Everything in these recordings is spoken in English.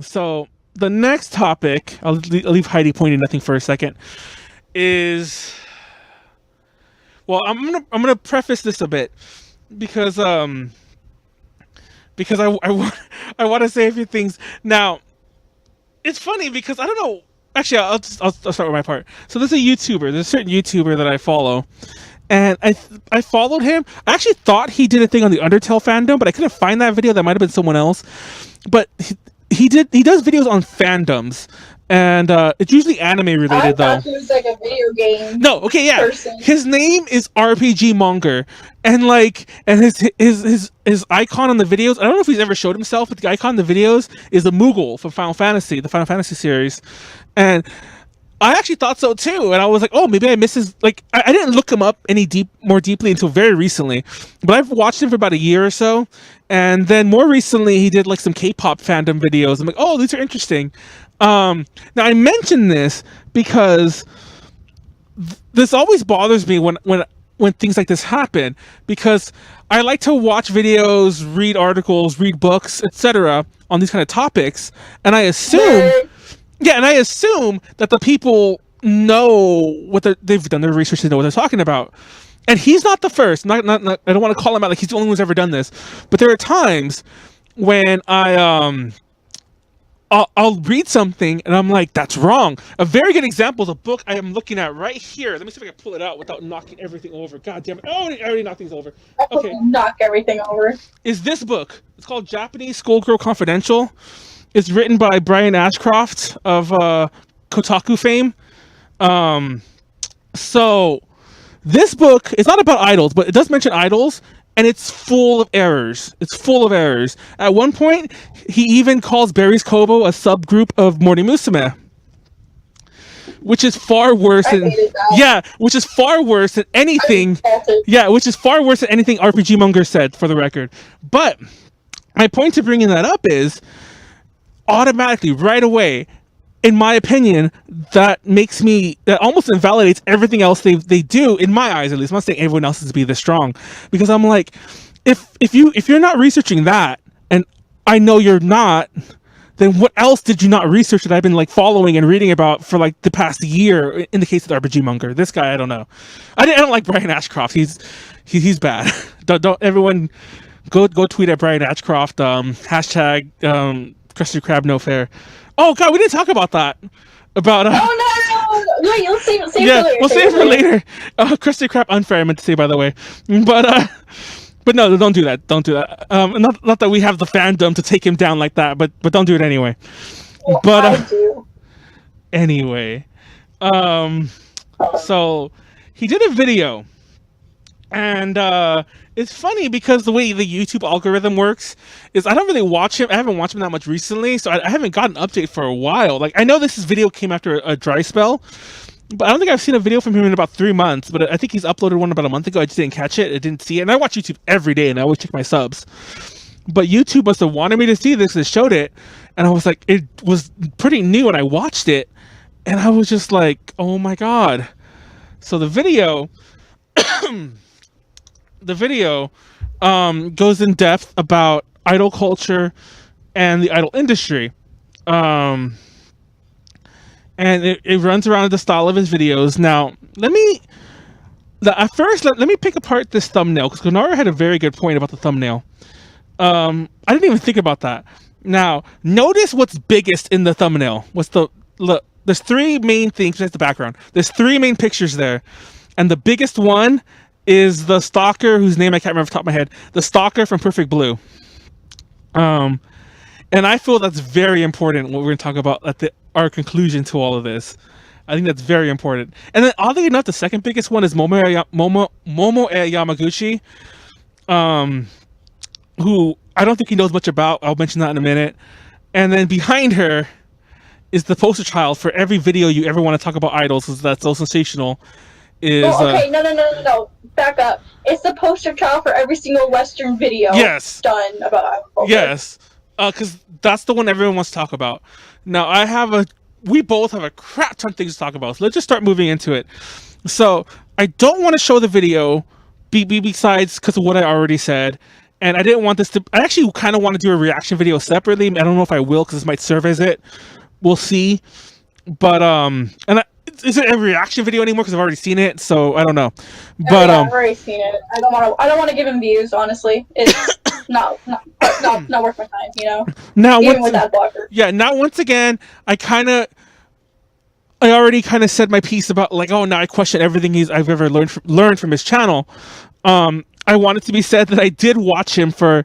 So the next topic, I'll leave Heidi pointing nothing for a second, is, well, I'm gonna preface this a bit because I want to say a few things. Now, it's funny because I don't know. Actually, I'll start with my part. So there's a YouTuber. There's a certain YouTuber that I follow, and I followed him. I actually thought he did a thing on the Undertale fandom, but I couldn't find that video. That might have been someone else. But he does videos on fandoms, and it's usually anime related though. I thought he was like a video game. No, okay, yeah. Person. His name is RPG Monger, and his icon on the videos. I don't know if he's ever showed himself, but the icon on the videos is a Moogle from Final Fantasy, the Final Fantasy series, and I actually thought so too. And I was like, oh, maybe I missed his. Like, I didn't look him up more deeply until very recently, but I've watched him for about a year or so, and then more recently he did like some K-pop fandom videos. I'm like, oh, these are interesting. Now I mention this because this always bothers me when things like this happen, because I like to watch videos, read articles, read books, etc. on these kind of topics, and I assume, that the people know what they've done their research to know what they're talking about. And he's not the first. Not I don't want to call him out like he's the only one who's ever done this, but there are times when I'll read something and I'm like, that's wrong. A very good example is a book I am looking at right here. Let me see if I can pull it out without knocking everything over. God damn it. Oh, I already knocked things over. Okay. Knock everything over. Is this book. It's called Japanese Schoolgirl Confidential. It's written by Brian Ashcroft of Kotaku fame. So this book is not about idols, but it does mention idols. And it's full of errors. It's full of errors. At one point, he even calls Berry's Kobo a subgroup of Morning Musume, which is far worse than which is far worse than anything. Which is far worse than anything RPG Monger said, for the record. But my point to bringing that up is, automatically, right away, in my opinion, that almost invalidates everything else they do, in my eyes at least. I'm not saying everyone else is to be this strong, because I'm like, if you're not researching that, and I know you're not, then what else did you not research that I've been like following and reading about for like the past year? In the case of the RPG Monger, this guy, I don't know. I don't like Brian Ashcroft. He's bad. don't everyone go tweet at Brian Ashcroft. Hashtag Krusty Krab no fair. Oh God, we didn't talk about that. About oh no! Wait, let's save it for later. We'll save it for later. Krusty Krab unfair, I meant to say, by the way. But no, don't do that. Don't do that. Not that we have the fandom to take him down like that, but don't do it anyway. Well, but I do. Anyway, so he did a video, and it's funny because the way the YouTube algorithm works is I don't really watch him. I haven't watched him that much recently, so I haven't got an update for a while. Like, I know this video came after a dry spell, but I don't think I've seen a video from him in about 3 months. But I think he's uploaded one about a month ago. I just didn't catch it. I didn't see it. And I watch YouTube every day, and I always check my subs. But YouTube must have wanted me to see this and showed it. And I was like, it was pretty new, and I watched it. And I was just like, oh my God. So the video... goes in depth about idol culture and the idol industry, and it runs around the style of his videos. Now, let me pick apart this thumbnail, because Gonara had a very good point about the thumbnail. I didn't even think about that. Now, notice what's biggest in the thumbnail. There's three main things. That's the background. There's three main pictures there, and the biggest one is the stalker, whose name I can't remember off the top of my head. The stalker from Perfect Blue. And I feel that's very important, what we're going to talk about at our conclusion to all of this. I think that's very important. And then, oddly enough, the second biggest one is Momo Yamaguchi, who I don't think he knows much about. I'll mention that in a minute. And then behind her is the poster child for every video you ever want to talk about idols, because that's so sensational. No. Back up. It's the poster child for every single Western video done about idol. Yes. Because that's the one everyone wants to talk about. Now, we both have a crap ton of things to talk about, so let's just start moving into it. So, I don't want to show the video, besides because of what I already said, And I didn't want this to. I actually kind of want to do a reaction video separately. I don't know if I will because this might serve as it. We'll see. But is it a reaction video anymore? Because I've already seen it, so I don't know. But I've already seen it. I don't want to give him views. Honestly, it's not worth my time. You know. Now even with that blocker. Yeah. Now once again, I already kind of said my piece about like, oh, now I question everything I've ever learned from his channel. I want it to be said that I did watch him for,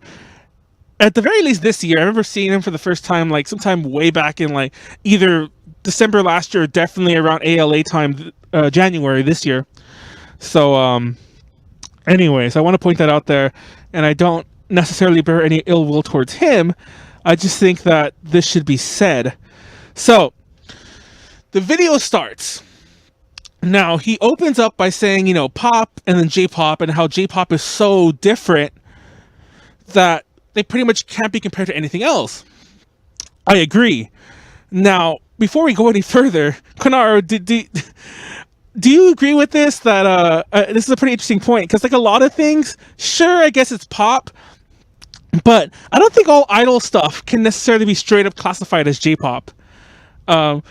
at the very least this year. I remember seeing him for the first time like sometime way back in like either December last year or definitely around ALA time, January this year. So anyways, I want to point that out there, and I don't necessarily bear any ill will towards him. I just think that this should be said. So the video starts. Now, he opens up by saying, you know, pop and then J-pop, and how J-pop is so different that they pretty much can't be compared to anything else. I agree. Now, before we go any further, Konaro, do you agree with this? That this is a pretty interesting point, because like a lot of things, sure, I guess it's pop, but I don't think all idol stuff can necessarily be straight up classified as J-pop. No,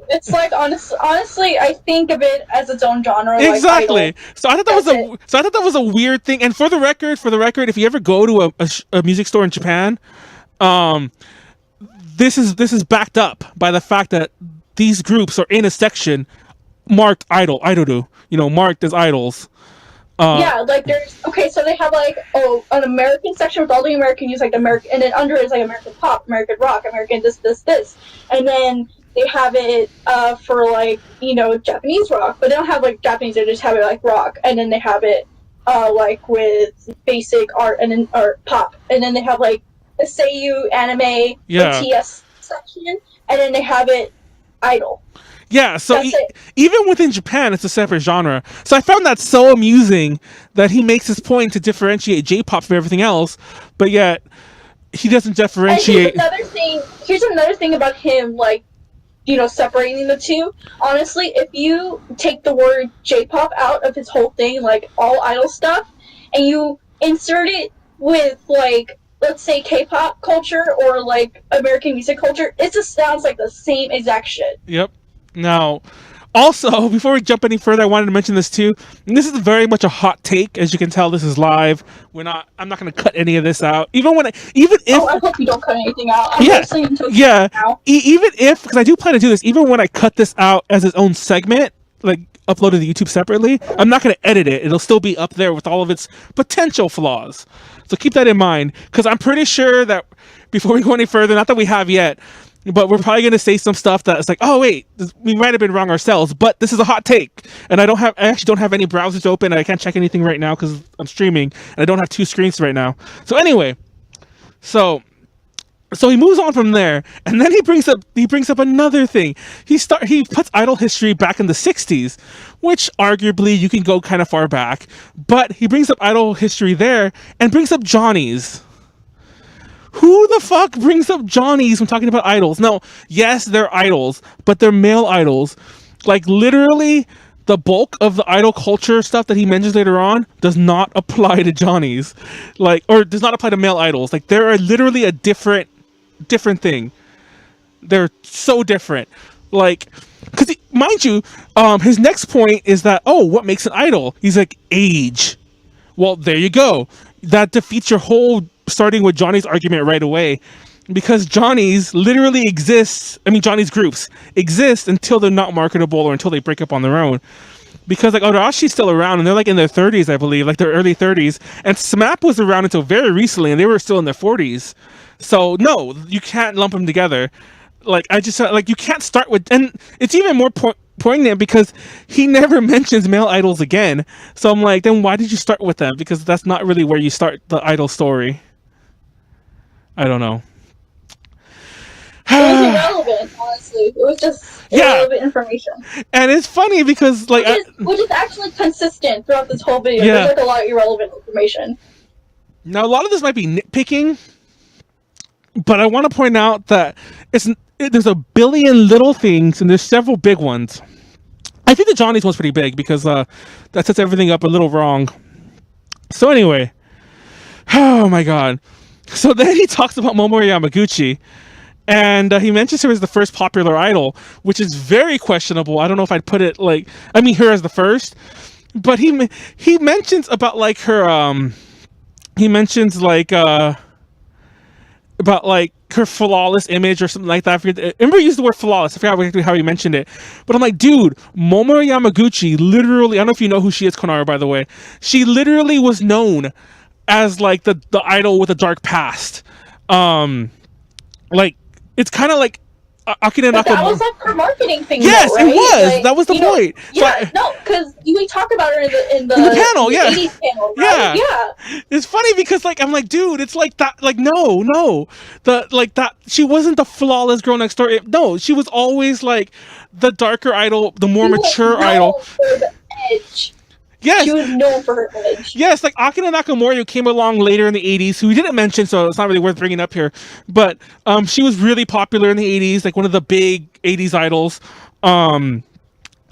it's like honestly, I think of it as its own genre. Exactly. Like so I thought that was a weird thing. And for the record, if you ever go to a music store in Japan, this is backed up by the fact that these groups are in a section marked idoru, you know, marked as idols. Yeah, like so they have like an American section with all the American music, like American, and then under it is like American pop, American rock, American this, and then they have it for like, you know, Japanese rock, but they don't have like Japanese, they just have it like rock, and then they have it like with basic art and then or pop, and then they have like the Seiyu, anime, the TS section, and then they have it idol. Yeah, so even within Japan, it's a separate genre. So I found that so amusing that he makes his point to differentiate J-pop from everything else, but yet he doesn't differentiate. And here's another thing about him, like, you know, separating the two. Honestly, if you take the word J-pop out of his whole thing, like all idol stuff, and you insert it with, like, let's say K-pop culture or like American music culture, it just sounds like the same exact shit. Yep. Now, also, before we jump any further, I wanted to mention this too. And this is very much a hot take. As you can tell, this is live. I'm not going to cut any of this out. Even if I hope you don't cut anything out. Even if, because I do plan to do this, even when I cut this out as its own segment, like uploaded to YouTube separately, I'm not going to edit it. It'll still be up there with all of its potential flaws. So keep that in mind, because I'm pretty sure that before we go any further, not that we have yet, but we're probably going to say some stuff that's like, oh wait, we might have been wrong ourselves, but this is a hot take. And I actually don't have any browsers open, and I can't check anything right now because I'm streaming, and I don't have two screens right now. So anyway, so he moves on from there, and then he brings up another thing. He puts idol history back in the 60s, which arguably you can go kind of far back, but he brings up idol history there and brings up Johnnies. Who the fuck brings up Johnnies when talking about idols? No, yes, they're idols, but they're male idols. Like, literally, the bulk of the idol culture stuff that he mentions later on does not apply to Johnnies. Like, or does not apply to male idols. Like, they're literally a different thing. They're so different. Like, because, mind you, his next point is that, oh, what makes an idol? He's like, age. Well, there you go. That defeats your whole starting with Johnny's argument right away, because Johnny's literally exists. I mean, Johnny's groups exist until they're not marketable or until they break up on their own. Because like Arashi's still around, and they're like in their 30s, I believe, like their early 30s, and SMAP was around until very recently, and they were still in their 40s. So no, you can't lump them together. Like, I just like, you can't start with, and it's even more poignant because he never mentions male idols again. So I'm like, then why did you start with them? Because that's not really where you start the idol story. I don't know. It was irrelevant, honestly. It was just irrelevant information. And it's funny because, like, which is actually consistent throughout this whole video. There's like a lot of irrelevant information. Now, a lot of this might be nitpicking, but I want to point out that there's a billion little things and there's several big ones. I think the Johnny's one's pretty big because that sets everything up a little wrong. So anyway, Oh my god. So then he talks about Momo Yamaguchi, and he mentions her as the first popular idol, which is very questionable. I don't know if I'd put it like, I mean, her as the first, but he mentions about like her he mentions like about like her flawless image or something like that. I remember he used the word flawless. I forgot exactly how he mentioned it, but I'm like, dude, Momo Yamaguchi literally, I don't know if you know who she is, Konara, by the way. She literally was known as like the idol with a dark past. Like it's kind of like Akira But that Nakamura. was like her marketing thing. Yes, though, right? it was. Like, That was the you know, point. Yeah, no, because we talk about her in the panel, yeah. 80s panel, right? Yeah. It's funny because like I'm like, dude, it's like that. Like no, the like that. She wasn't the flawless girl next door. No, she was always like the darker idol, the more She was mature known idol. for the edge. Yes. She was known for her edge. Yes, like Akira Nakamura, who came along later in the 80s, who we didn't mention, so it's not really worth bringing up here. But she was really popular in the 80s, like one of the big 80s idols.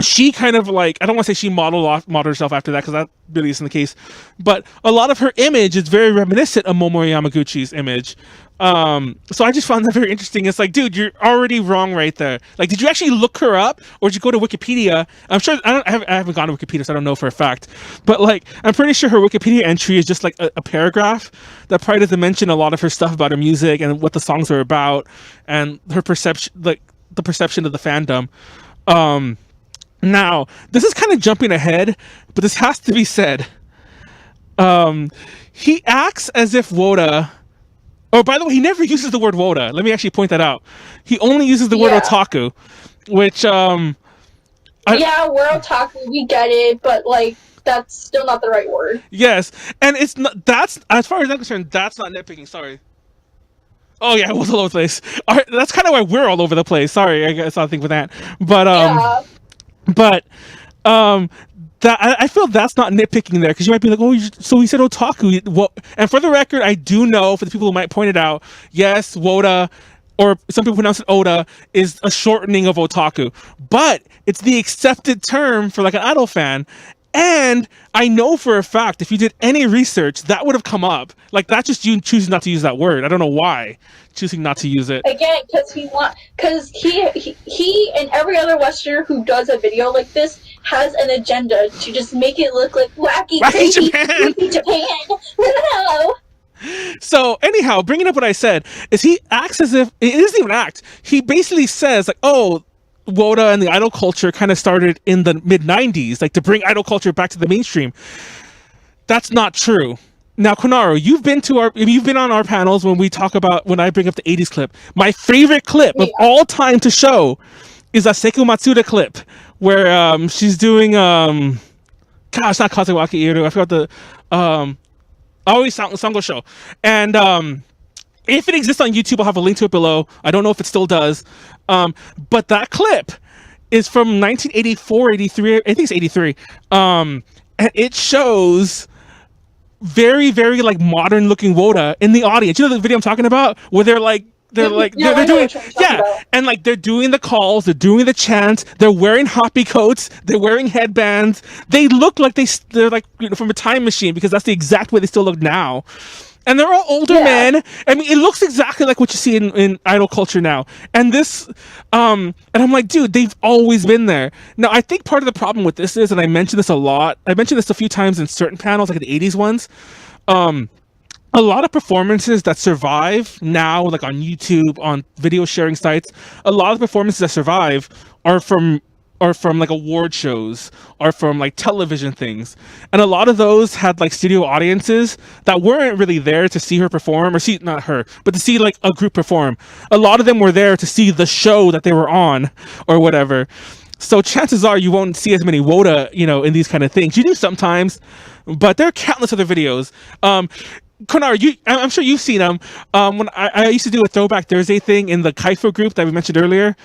She kind of like, I don't want to say she modeled herself after that, because that really isn't the case. But a lot of her image is very reminiscent of Momo Yamaguchi's image. So I just found that very interesting. It's like, dude, you're already wrong right there. Like, did you actually look her up, or did you go to Wikipedia? I'm sure I haven't gone to Wikipedia, so I don't know for a fact. But like, I'm pretty sure her Wikipedia entry is just like a paragraph that probably doesn't mention a lot of her stuff about her music and what the songs are about and her perception, like the perception of the fandom. Now, this is kind of jumping ahead, but this has to be said. He acts as if Woda. Oh, by the way, he never uses the word Woda. Let me actually point that out. He only uses the word otaku, which yeah, we're otaku, we get it, but like that's still not the right word. Yes, and it's not. That's, as far as I'm concerned, that's not nitpicking. Sorry. Oh yeah, it was all over the place. All right, that's kind of why we're all over the place. Sorry, I guess I'll think with that. But that I feel that's not nitpicking there, because you might be like, oh, so he said otaku. Well, and for the record, I do know, for the people who might point it out, yes, Woda, or some people pronounce it Oda, is a shortening of otaku, but it's the accepted term for like an idol fan. And I know for a fact, if you did any research, that would have come up. Like, that's just you choosing not to use that word. I don't know why choosing not to use it. Again, because he and every other Westerner who does a video like this has an agenda to just make it look like wacky Japan. No. So anyhow, bringing up what I said, is he acts as if, it doesn't even act. He basically says like, oh, Woda and the idol culture kind of started in the mid-90s, like to bring idol culture back to the mainstream. That's not true. Now, Konaro, you've been on our panels when I bring up the 80s clip. My favorite clip of all time to show is a Seiko Matsuda clip where she's doing gosh, not Kazewaki Iru, I forgot the always Sango show. And if it exists on YouTube, I'll have a link to it below. I don't know if it still does. But that clip is from 1984, 83, I think it's 83. And it shows very, very like modern looking Woda in the audience. You know the video I'm talking about? Where they're doing, and like they're doing the calls, they're doing the chants, they're wearing hoppy coats, they're wearing headbands. They look like they're like, you know, from a time machine, because that's the exact way they still look now. And they're all older men. I mean, it looks exactly like what you see in idol culture now. And this, and I'm like, dude, they've always been there. Now, I think part of the problem with this is, and I mentioned this a lot, I mentioned this a few times in certain panels, like the 80s ones, a lot of performances that survive now, like on YouTube, on video sharing sites, a lot of the performances that survive are from like award shows, or from like television things. And a lot of those had like studio audiences that weren't really there to see her perform, or see, not her, but to see like a group perform. A lot of them were there to see the show that they were on, or whatever. So chances are you won't see as many Woda, you know, in these kind of things. You do sometimes, but there are countless other videos. Konar, I'm sure you've seen them. When I used to do a Throwback Thursday thing in the Kaifu group that we mentioned earlier,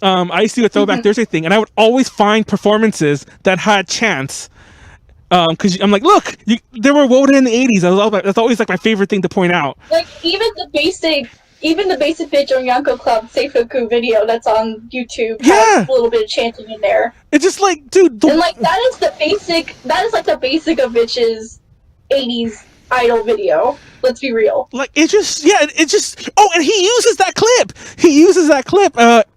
I used to do a Throwback Thursday thing, and I would always find performances that had chants. Because I'm like, look, there were Woda in the 80s. That's always like my favorite thing to point out. Like even the basic bitch on Yanko Club Seifuku video that's on YouTube has a little bit of chanting in there. It's just like, dude, and like that is like the basic of bitches 80s idol video. Let's be real. Like it just oh, and he uses that clip.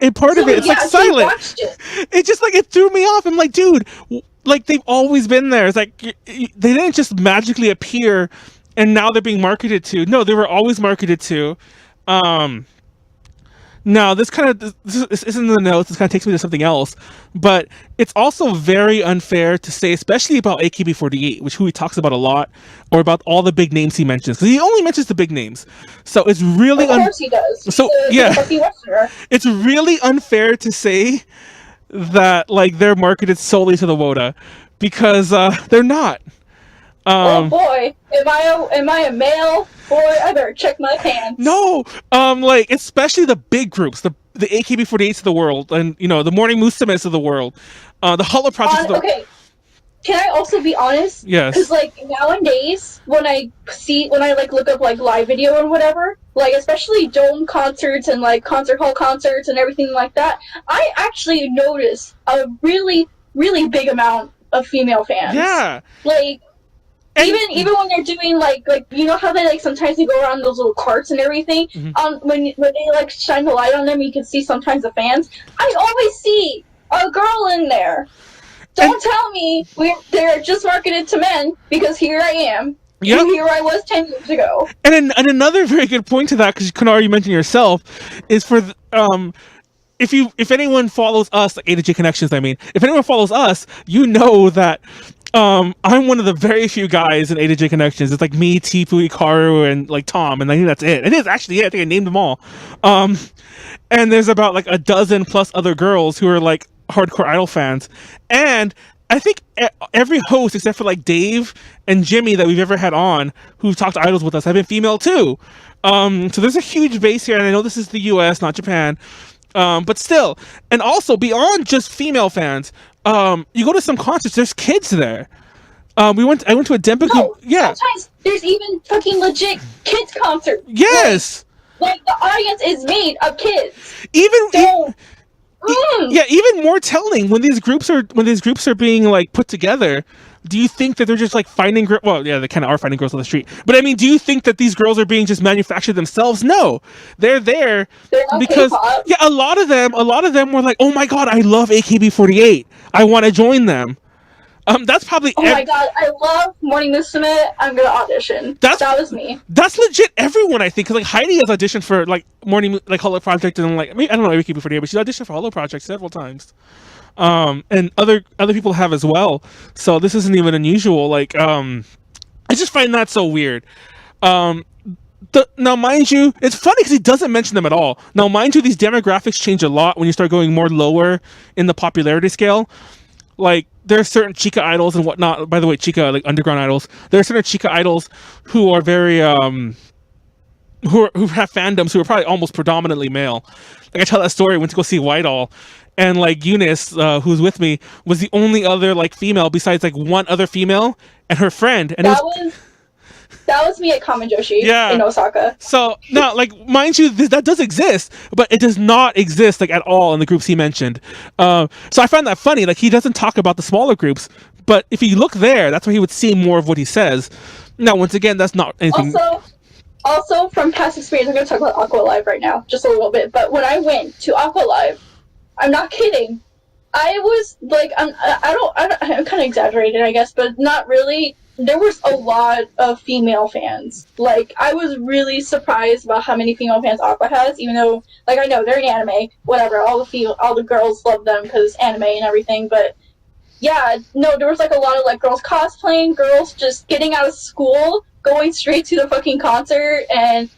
And part of it, it's like silent. Watched it. It just like it threw me off. I'm like, dude, like they've always been there. It's like they didn't just magically appear and now they're being marketed to. No, they were always marketed to. Now, this isn't in the notes. This kind of takes me to something else, but it's also very unfair to say, especially about AKB48, who he talks about a lot, or about all the big names he mentions, because he only mentions the big names. So it's really of course he does. So it's really unfair to say that like they're marketed solely to the WOTA, because they're not. Oh boy, am I a male? Boy, I better check my pants. No, like especially the big groups, the AKB48s of the world, and the Morning Musumes of the world, the Hollow Projects of the world. Okay, can I also be honest? Yes. Because like nowadays, when I like look up like live video and whatever, like especially dome concerts and like concert hall concerts and everything like that, I actually notice a really, really big amount of female fans. Yeah. Like. Even when they're doing like how they like sometimes they go around those little carts and everything. Mm-hmm. When they like shine the light on them, you can see sometimes the fans. I always see a girl in there. Don't tell me they're just marketed to men, because here I am. Yep. And here I was 10 years ago. And another very good point to that, because you can already mention yourself, is for if anyone follows us, like A to J Connections, if anyone follows us, you know that. I'm one of the very few guys in A to J Connections. It's like me, Tipu, Ikaru, and like Tom, and I think that's it. It is actually it. I think I named them all. And there's about like a dozen plus other girls who are like hardcore idol fans. And I think every host except for like Dave and Jimmy that we've ever had on who've talked to idols with us have been female too. So there's a huge base here, and I know this is the US, not Japan. But still, and also beyond just female fans, you go to some concerts, there's kids there. I went to a Dempa. Yeah. Sometimes there's even fucking legit kids concerts. Yes. Like the audience is made of kids. Even more telling when these groups are being like put together. Do you think that they're just like finding well, yeah, they kind of are finding girls on the street. But I mean, do you think that these girls are being just manufactured themselves? No, they're there because K-pop. Yeah, a lot of them were like, oh my god, I love AKB48. I want to join them. That's probably. Oh my god, I love Morning Musume. I'm gonna audition. That was me. That's legit. Everyone, I think, because like Heidi has auditioned for like Hollow Project, and like I don't know AKB48, but she's auditioned for Hollow Project several times. And other people have as well. So this isn't even unusual. Like, I just find that so weird. Now, mind you, it's funny because he doesn't mention them at all. Now, mind you, these demographics change a lot when you start going more lower in the popularity scale. Like, there are certain Chica idols and whatnot. By the way, Chica, like underground idols. There are certain Chica idols who are very, who have fandoms who are probably almost predominantly male. Like I tell that story, I went to go see Whitehall, and like Eunice, who's with me, was the only other like female besides like one other female and her friend. And that was me at Kamen Joshi in Osaka. So now, like, mind you, that does exist, but it does not exist like at all in the groups he mentioned. So I find that funny. Like he doesn't talk about the smaller groups, but if you look there, that's where he would see more of what he says. Now, once again, that's not anything. Also, from past experience, I'm going to talk about Aqua Live right now, just a little bit. But when I went to Aqua Live, I'm not kidding. I was like, I'm kind of exaggerating, I guess, but not really. There was a lot of female fans. Like, I was really surprised about how many female fans Aqua has, even though, like, I know they're in anime, whatever. All the girls love them because anime and everything. But yeah, no, there was like a lot of like girls cosplaying, girls just getting out of school, going straight to the fucking concert, and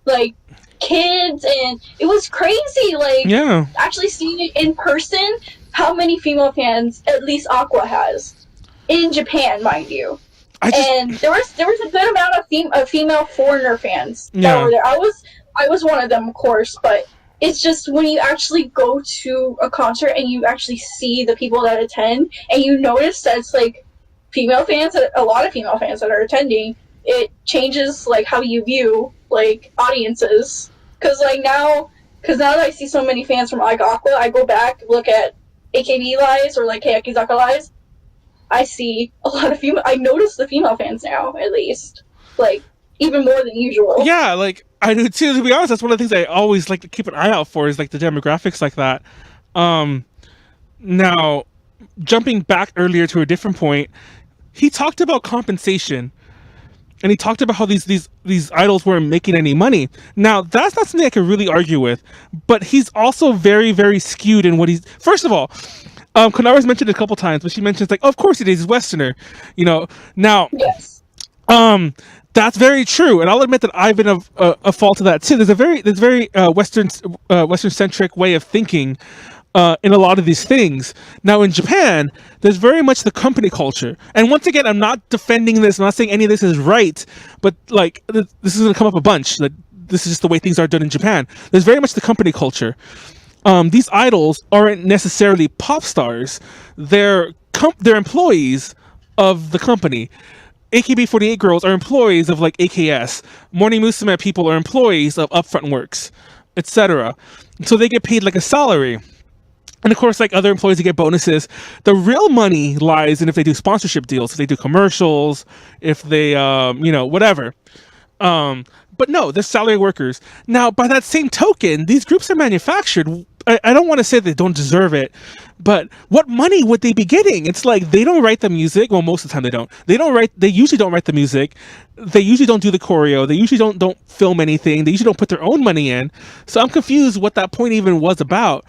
like kids, and it was crazy. Like, actually seeing it in person, how many female fans at least Aqua has in Japan, mind you. And there was a good amount of female foreigner fans that were there. I was one of them, of course, but it's just when you actually go to a concert and you actually see the people that attend, and you notice that it's like female fans, a lot of female fans that are attending, it changes like how you view like audiences. Because now that I see so many fans from like Aqua, I go back, look at AKB lives or like Keyakizaka lives, I see a lot of female. I notice the female fans now, at least. like even more than usual. Yeah, like I do too. To be honest, that's one of the things I always like to keep an eye out for, is like the demographics like that. Now, jumping back earlier to a different point, he talked about compensation, and he talked about how these idols weren't making any money. Now, that's not something I can really argue with, but he's also very, very skewed in what he's. First of all, Konara's mentioned it a couple times, but she mentions like, oh, of course he is, he's Westerner, you know. Now, Yes. that's very true, and I'll admit that I've been a fault to that too. There's a very Western centric way of thinking in a lot of these things. Now in Japan, there's very much the company culture, and once again, I'm not defending this. I'm not saying any of this is right, but like this is going to come up a bunch. That this is just the way things are done in Japan. There's very much the company culture. These idols aren't necessarily pop stars. They're employees of the company. AKB48 girls are employees of like AKS. Morning Musume people are employees of Upfront Works, etc. So they get paid like a salary. And of course, like other employees, they get bonuses. The real money lies in if they do sponsorship deals, if they do commercials, if they, whatever. But no, they're salary workers. Now, by that same token, these groups are manufactured. I don't want to say they don't deserve it, but what money would they be getting? It's like they don't write the music. Well, most of the time they don't. They usually don't write the music. They usually don't do the choreo. They usually don't film anything. They usually don't put their own money in. So I'm confused what that point even was about.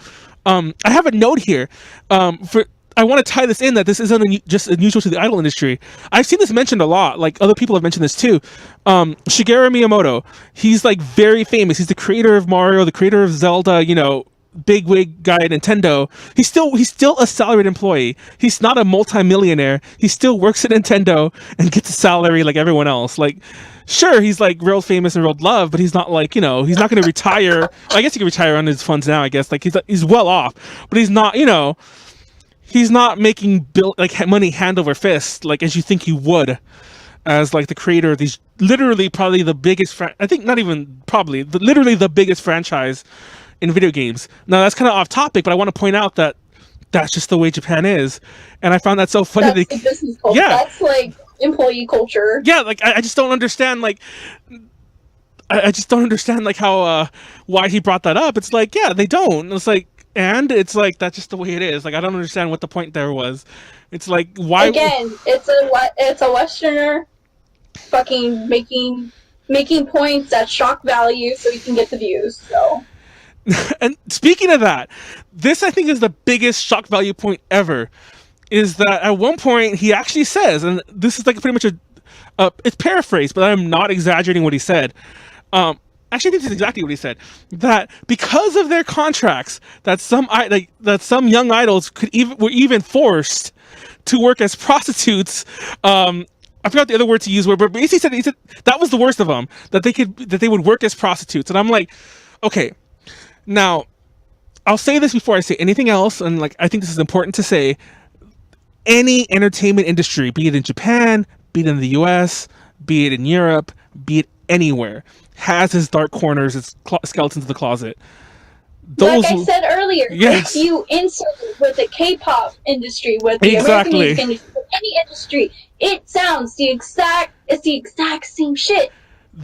I have a note here. I want to tie this in that this isn't just unusual to the idol industry. I've seen this mentioned a lot. Like other people have mentioned this too. Shigeru Miyamoto, he's like very famous. He's the creator of Mario, the creator of Zelda. You know, big wig guy at Nintendo. He's still a salaried employee. He's not a multi-millionaire. He still works at Nintendo and gets a salary like everyone else. Like, sure, he's like real famous and real loved, but he's not like, he's not going to retire. I guess he can retire on his funds now. I guess like he's well off, but he's not. He's not making money hand over fist like as you think he would, as like the creator of these literally probably the biggest. I think not even probably literally the biggest franchise in video games. Now that's kind of off topic, but I want to point out that that's just the way Japan is, and I found that so funny. That's the business culture. Yeah, that's like employee culture. Yeah, like I just don't understand. Like I just don't understand like how why he brought that up. It's like they don't. It's like. And it's like that's just the way it is. Like I don't understand what the point there was. It's like why again? It's a Westerner, fucking making points at shock value so he can get the views. So. And speaking of that, this I think is the biggest shock value point ever. Is that at one point he actually says, and this is like pretty much it's paraphrased, but I'm not exaggerating what he said. Actually, I think this is exactly what he said. That because of their contracts, that some young idols were even forced to work as prostitutes. I forgot the other word to use, but basically he said that was the worst of them. That they would work as prostitutes, and I'm like, okay, now I'll say this before I say anything else, and like I think this is important to say. Any entertainment industry, be it in Japan, be it in the US, be it in Europe, be it anywhere, has its dark corners, its skeletons in the closet. Like I said earlier, if you insert with the K-pop industry, with the American music industry, with any industry, it sounds it's the exact same shit.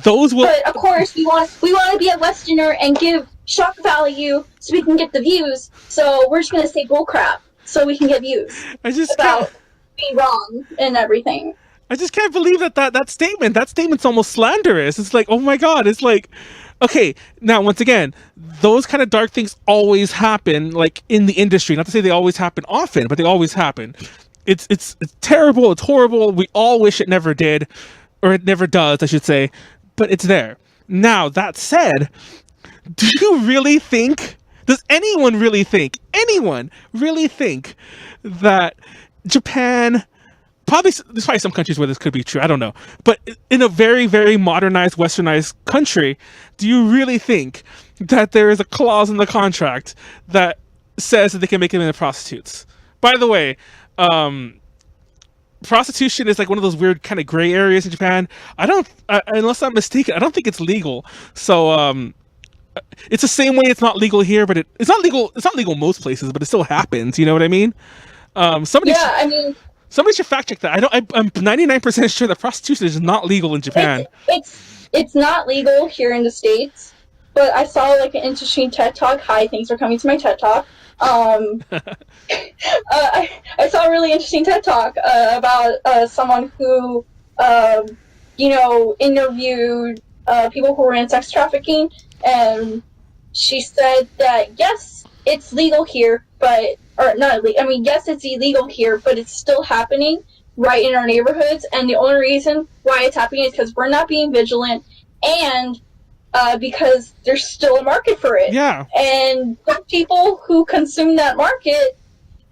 But of course, we want to be a Westerner and give shock value so we can get the views. So we're just gonna say bullcrap so we can get views. About being wrong and everything. I just can't believe that statement's almost slanderous. It's like, oh my god, it's like, okay, now once again, those kind of dark things always happen, like in the industry. Not to say they always happen often, but they always happen. It's terrible, it's horrible. We all wish it never did, or it never does, I should say, but it's there. Now, that said, do you really think, does anyone really think that Japan, there's probably some countries where this could be true, I don't know. But in a very, very modernized, westernized country, do you really think that there is a clause in the contract that says that they can make them into prostitutes? By the way, prostitution is like one of those weird kind of gray areas in Japan. Unless I'm mistaken, I don't think it's legal. So, it's the same way it's not legal here, but it's not legal most places, but it still happens, you know what I mean? Somebody should fact check that. I'm 99% sure that prostitution is not legal in Japan. It's not legal here in the States, but I saw like an interesting TED Talk. Hi, thanks for coming to my TED Talk. I saw a really interesting TED Talk about someone who, interviewed people who were in sex trafficking, and she said that yes, it's legal here, yes, it's illegal here, but it's still happening right in our neighborhoods, and the only reason why it's happening is because we're not being vigilant, and because there's still a market for it. Yeah. And the people who consume that market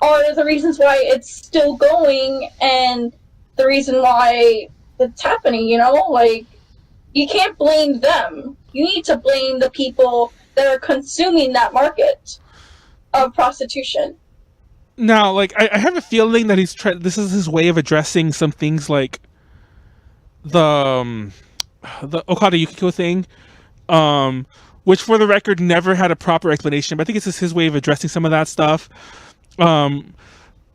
are the reasons why it's still going, and the reason why it's happening, Like, you can't blame them. You need to blame the people that are consuming that market of prostitution. Now, like, I have a feeling that this is his way of addressing some things like the Okada Yukiko thing, which for the record never had a proper explanation, but I think it's just his way of addressing some of that stuff.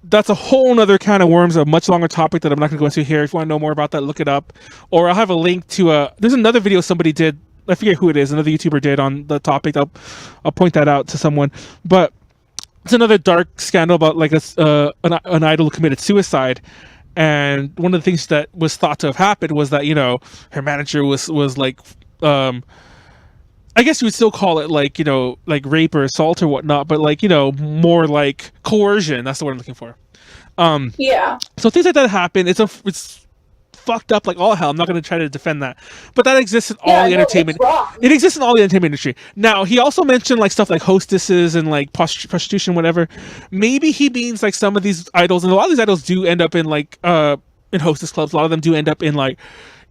That's a whole nother kind of worms, a much longer topic that I'm not going to go into here. If you want to know more about that, look it up. Or I'll have a link to there's another video somebody did, I forget who it is, another YouTuber did on the topic. I'll point that out to someone. But it's another dark scandal about like an idol who committed suicide. And one of the things that was thought to have happened was that, her manager was like, I guess you would still call it like, like rape or assault or whatnot, but like, more like coercion. That's the word I'm looking for. Yeah. So things like that happen. It's fucked up like all hell. I'm not going to try to defend that, but that exists in all the entertainment. It exists in all the entertainment industry. Now, he also mentioned like stuff like hostesses and like prostitution, whatever. Maybe he means like some of these idols, and a lot of these idols do end up in like in hostess clubs. A lot of them do end up in like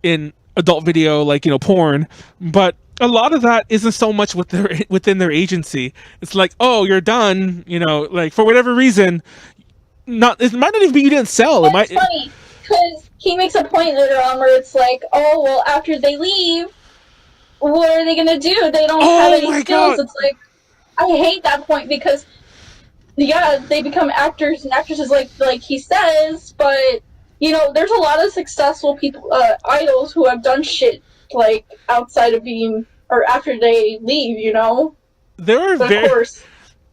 in adult video, like porn, but a lot of that isn't so much within their agency. It's like, oh, you're done, like for whatever reason. It might not even be you didn't sell. It's funny because he makes a point later on where it's like, oh, well, after they leave, what are they gonna do? They don't have any skills. God. It's like, I hate that point because, yeah, they become actors and actresses, like he says, but there's a lot of successful people, idols who have done shit like outside of being or after they leave. There are but of course,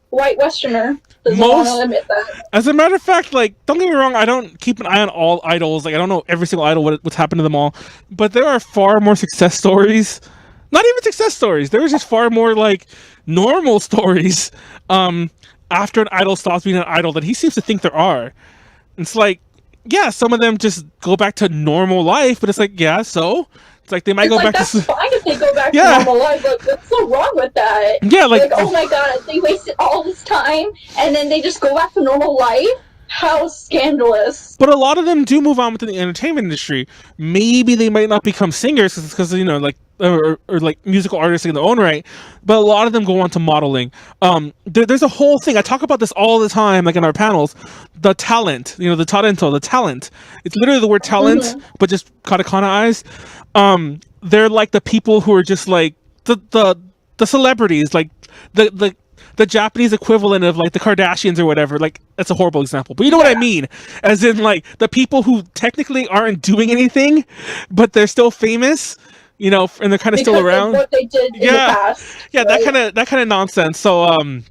white Westerner doesn't want to admit that. As a matter of fact, like, don't get me wrong, I don't keep an eye on all idols. Like, I don't know every single idol what's happened to them all, but there are far more success stories. Not even success stories. There was just far more like normal stories after an idol stops being an idol that he seems to think there are. It's like, yeah, some of them just go back to normal life, but it's like, yeah, so it's like they might go back that's to. Fine if they go back to normal life. Like, what's so wrong with that? Yeah, like oh my god, they wasted all this time and then they just go back to normal life. How scandalous! But a lot of them do move on within the entertainment industry. Maybe they might not become singers because like or like musical artists in their own right, but a lot of them go on to modeling. There's a whole thing. I talk about this all the time, like in our panels. The talent, the talento, the talent. It's literally the word talent, but just katakana-ized. They're like the people who are just like the celebrities, like the Japanese equivalent of like the Kardashians or whatever. Like, that's a horrible example, but you know what I mean, as in like the people who technically aren't doing anything, but they're still famous, and they're kind of still around. What they did in the past. Yeah, right? that kind of nonsense. So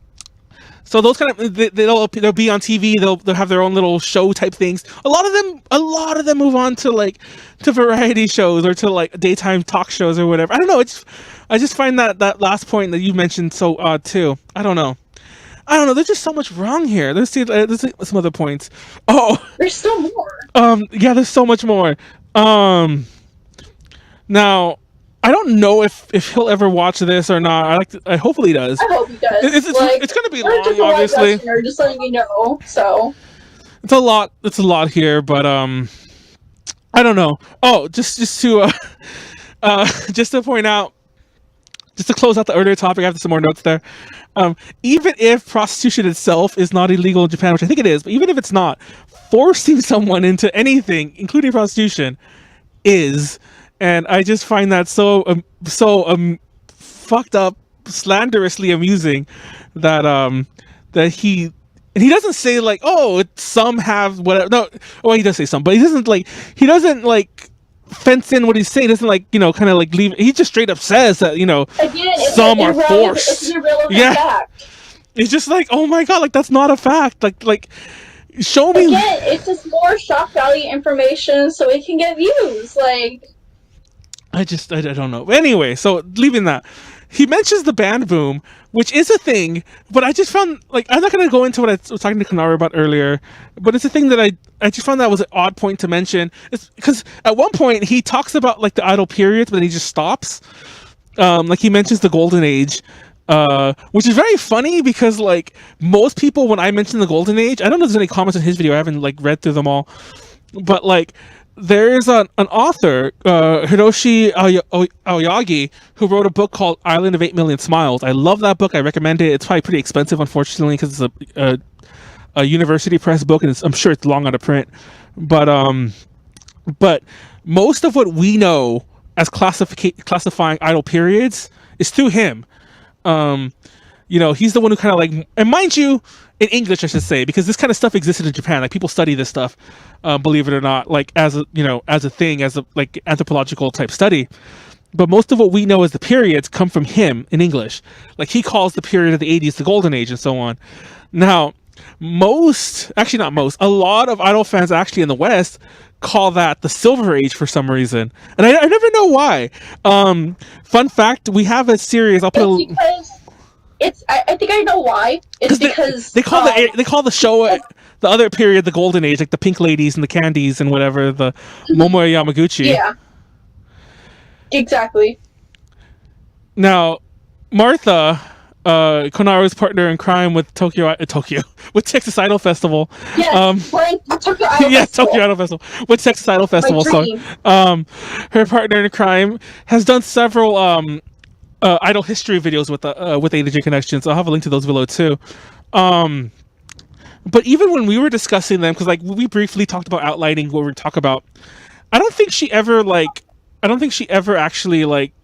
so those kind of they'll be on TV. They'll have their own little show type things. A lot of them move on to variety shows or to like daytime talk shows or whatever. I don't know. I just find that last point that you mentioned so odd too. I don't know. There's just so much wrong here. Let's see. There's some other points. Oh, there's still more. Yeah, there's so much more. Now, I don't know if he'll ever watch this or not. I hopefully he does. I hope he does. It's going to be long, obviously. Just letting you know. So it's a lot. It's a lot here, but I don't know. Oh, just to just to point out, just to close out the earlier topic, I have some more notes there. Even if prostitution itself is not illegal in Japan, which I think it is, but even if it's not, forcing someone into anything, including prostitution, is. And I just find that so fucked up, slanderously amusing that that he And he doesn't say like, oh, some have whatever. No, well, he does say some, but he doesn't like fence in what he's saying. He doesn't like, kind of like leave. He just straight up says that, Again, some are forced. It's an irrelevant fact. It's just like, oh my god, like that's not a fact. Like show me. Again, it's just more shock value information so it can get views. Like, I don't know. Anyway, so leaving that, he mentions the band boom, which is a thing, but I just found, like, I'm not going to go into what I was talking to Kanara about earlier, but it's a thing that I just found that was an odd point to mention. It's because at one point he talks about like the idle periods, but then he just stops. Like he mentions the golden age, which is very funny because like most people, when I mention the golden age, I don't know if there's any comments in his video. I haven't like read through them all, but like there's an author, Hiroshi Aoyagi, who wrote a book called Island of 8 Million Smiles. I love that book. I recommend it. It's probably pretty expensive, unfortunately, because it's a university press book, and I'm sure it's long out of print. But most of what we know as classifying idle periods is through him. He's the one who kind of like, and mind you, in English, I should say, because this kind of stuff existed in Japan. Like people study this stuff, believe it or not, like as a thing, as a like anthropological type study. But most of what we know as the periods come from him in English. Like he calls the period of the 80s the golden age and so on. Now, a lot of idol fans actually in the West call that the silver age for some reason, and I never know why. Fun fact, we have a series. I think I know why. It's because they call the show the other period the golden age, like the pink ladies and the candies and whatever, the Momoe Yamaguchi. Yeah, exactly. Now, Martha, Konaro's partner in crime with with Texas Idol Festival. Yes, we're in Tokyo Idol Festival. Tokyo Idol Festival with Texas Idol Festival. So, her partner in crime has done several idol history videos with A to J Connections. I'll have a link to those below too. But even when we were discussing them, because like we briefly talked about outlining what we talk about, I don't think she ever actually like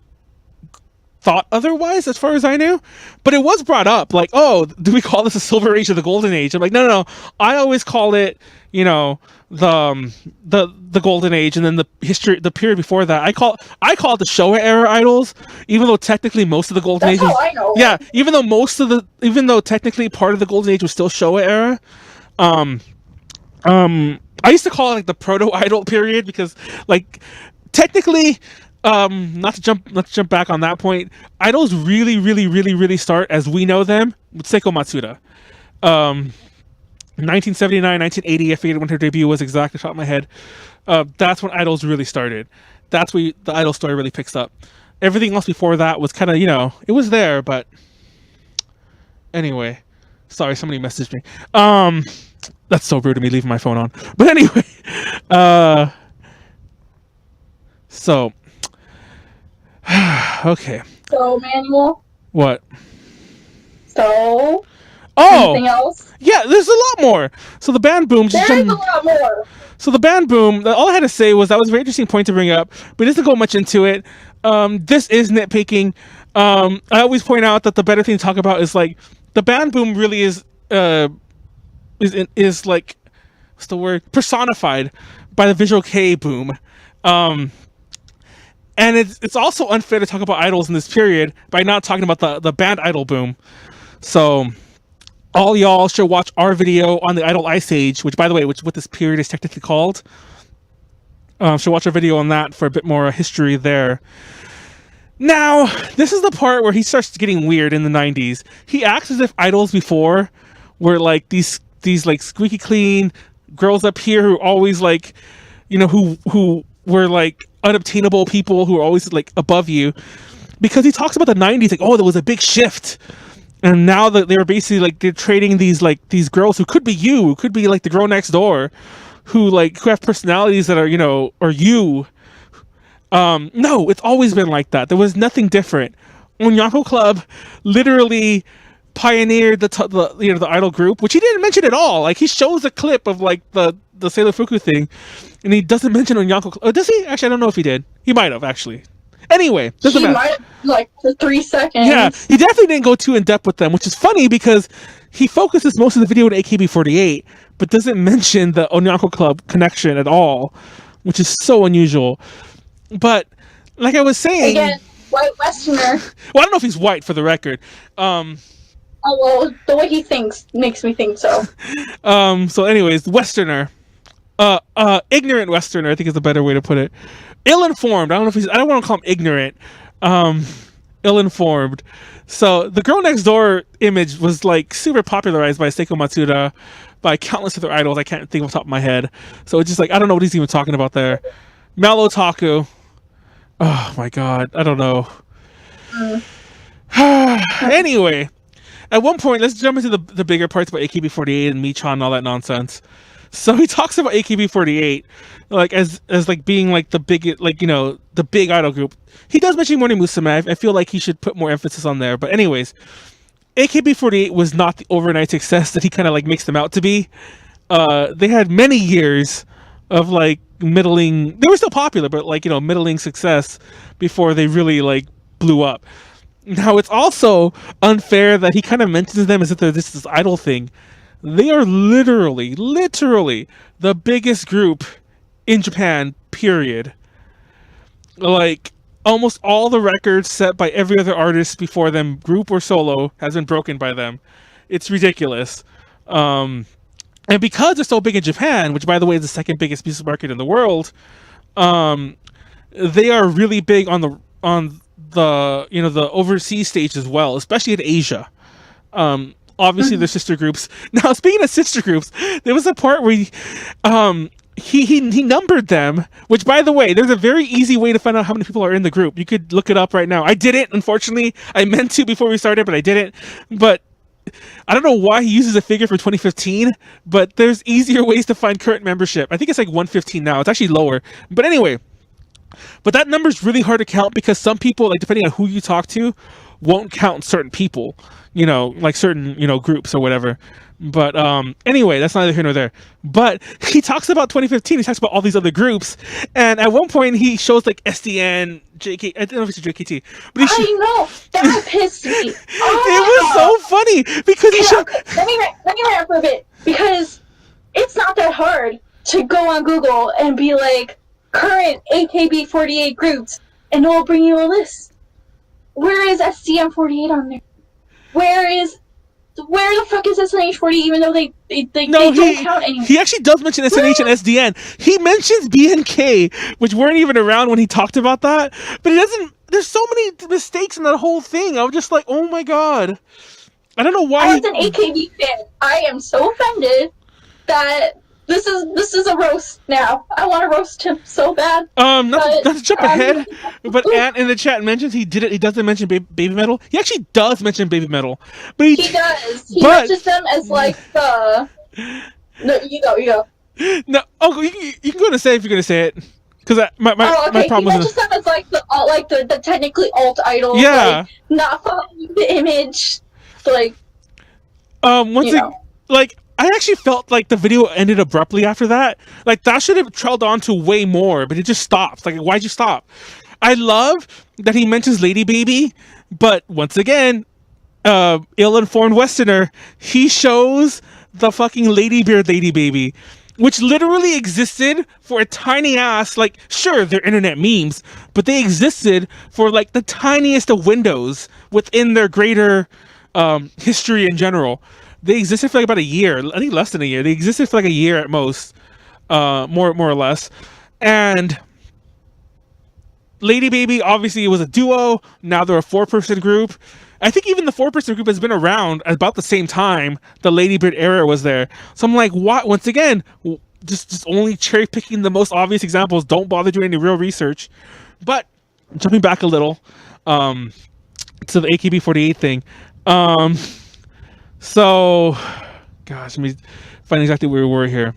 thought otherwise, as far as I knew. But it was brought up, like, oh, do we call this a silver age or the golden age? I'm like, no. I always call it, the golden age, and then the period before that, I call it the Showa era idols, even though technically most of the golden age. That's how I know. Yeah, even though technically part of the golden age was still Showa era. I used to call it like the proto idol period because, like, technically. Not to jump back on that point. Idols really start as we know them with Seiko Matsuda. 1979, 1980. I forget when her debut was exactly off the top of my head. That's when idols really started. That's where the idol story really picks up. Everything else before that was kind of, it was there, but anyway. Sorry, somebody messaged me. That's so rude of me leaving my phone on. But anyway, so. Okay. So, Manuel? What? So? Oh! Anything else? Yeah, there's a lot more. So the band boom... There is a lot more. So the band boom, all I had to say was that was a very interesting point to bring up, but it doesn't go much into it. This is nitpicking. I always point out that the better thing to talk about is, like, the band boom really is like, what's the word? Personified by the visual K boom. And it's also unfair to talk about idols in this period by not talking about the band idol boom. So all y'all should watch our video on the Idol Ice Age, which, by the way, what this period is technically called. Should watch our video on that for a bit more history there. Now, this is the part where he starts getting weird in the 90s. He acts as if idols before were like these like squeaky clean girls up here who always like, who were like unobtainable people who are always like above you, because he talks about the 90s like, oh, there was a big shift, and now that they were basically like they're trading these girls who could be you, who could be like the girl next door, who have personalities that are are you. No, it's always been like that. There was nothing different. Onyanko Club literally pioneered the idol group, which he didn't mention at all. Like, he shows a clip of like the Sailor Fuku thing, and he doesn't mention Onyanko Club. Oh, does he? Actually, I don't know if he did. He might have, actually. Anyway, doesn't He matter. might like for 3 seconds. Yeah, he definitely didn't go too in depth with them, which is funny because he focuses most of the video on AKB48, but doesn't mention the Onyanko Club connection at all, which is so unusual. But like I was saying, Again, white Westerner. well, I don't know if he's white for the record. Oh well, the way he thinks makes me think so. So anyways, Westerner. Ignorant Westerner, I think is a better way to put it. Ill-informed. I don't want to call him ignorant. Ill-informed. So the Girl Next Door image was like super popularized by Seiko Matsuda, by countless other idols I can't think off the top of my head. So it's just like, I don't know what he's even talking about there. Malotaku. Oh my god, I don't know. Anyway, at one point, let's jump into the bigger parts about AKB48 and Michan and all that nonsense. So he talks about AKB48 like as like being like the big, like, you know, the big idol group. He does mention Morning Musume. I feel like he should put more emphasis on there. But anyways, AKB48 was not the overnight success that he kind of like makes them out to be. They had many years of like middling. They were still popular, but like, you know, middling success before they really like blew up. Now it's also unfair that he kind of mentions them as if they're this idol thing. They are literally the biggest group in Japan, period. Like, almost all the records set by every other artist before them, group or solo, has been broken by them. It's ridiculous. And because they're so big in Japan, which by the way is the second biggest music market in the world, they are really big on the you know, the overseas stage as well, especially in Asia. Obviously, they're sister groups. Now, speaking of sister groups, there was a part where he numbered them. Which, by the way, there's a very easy way to find out how many people are in the group. You could look it up right now. I didn't, unfortunately. I meant to before we started, but I didn't. But I don't know why he uses a figure for 2015. But there's easier ways to find current membership. I think it's like 115 now. It's actually lower. But anyway, but that number's really hard to count because some people, like depending on who you talk to, won't count certain people. You know, like certain, you know, groups or whatever. But anyway, that's neither here nor there. But he talks about 2015. He talks about all these other groups, and at one point he shows like SDN, JK. I don't know if it's JKT, but I know that pissed me. It was so funny because he showed. Let me rant for a bit because it's not that hard to go on Google and be like current AKB48 groups, and it'll bring you a list. Where is SDN48 on there? Where the fuck is SNH40 even though they don't count anymore? He actually does mention SNH and SDN. He mentions BNK, which weren't even around when he talked about that. But he doesn't. There's so many mistakes in that whole thing. I was just like, oh my god. I don't know why. As an AKB fan, I am so offended that this is a roast now. I want to roast him so bad. Not to jump ahead, but Ant in the chat mentions he doesn't mention Baby Metal. He actually does mention Baby Metal, but he does. He mentions them as like the. No, you go. No, oh, you can go and say it if you're gonna say it, because my problem he mentions them as like the technically alt idol. Yeah. Like, not following the image, like. Once again, like. I actually felt like the video ended abruptly after that. Like, that should have trailed on to way more, but it just stops. Like, why'd you stop? I love that he mentions Lady Baby, but once again, ill-informed Westerner, he shows the fucking Ladybeard Lady Baby, which literally existed for a tiny ass, like, sure, they're internet memes, but they existed for, like, the tiniest of windows within their greater history in general. They existed for like about a year. I think less than a year. They existed for like a year at most, more or less. And Lady Baby, obviously, it was a duo. Now they're a 4-person group. I think even the 4-person group has been around at about the same time the Lady Bird era was there. So I'm like, what? Once again, just only cherry picking the most obvious examples. Don't bother doing any real research. But jumping back a little to the AKB48 thing. So, gosh, let me find exactly where we were here.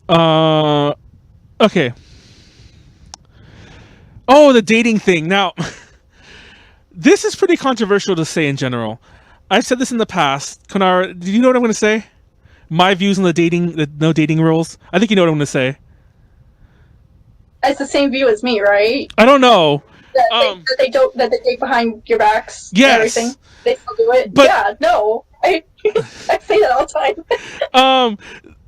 Okay. Oh, the dating thing. Now, this is pretty controversial to say in general. I've said this in the past. Konara, do you know what I'm going to say? My views on the no dating rules? I think you know what I'm going to say. It's the same view as me, right? I don't know. that they don't, that they take behind your backs. Yes. And everything. They still do it. But, yeah, no. I say that all the time.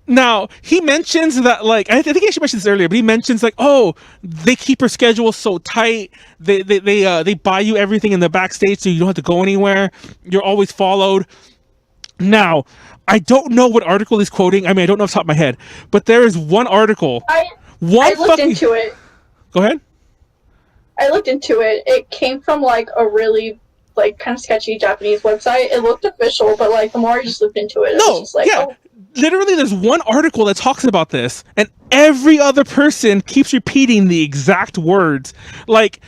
Now he mentions that, like, I think I actually mentioned this earlier, but he mentions like, oh, they keep her schedule so tight. They buy you everything in the backstage, so you don't have to go anywhere. You're always followed. Now, I don't know what article he's quoting. I mean, I don't know off the top of my head, but there is one article. I looked into it. Go ahead. I looked into it. It came from like a really like kind of sketchy Japanese website. It looked official, but like the more I just looked into it, it was just like, oh. Literally, there's one article that talks about this, and every other person keeps repeating the exact words. Like,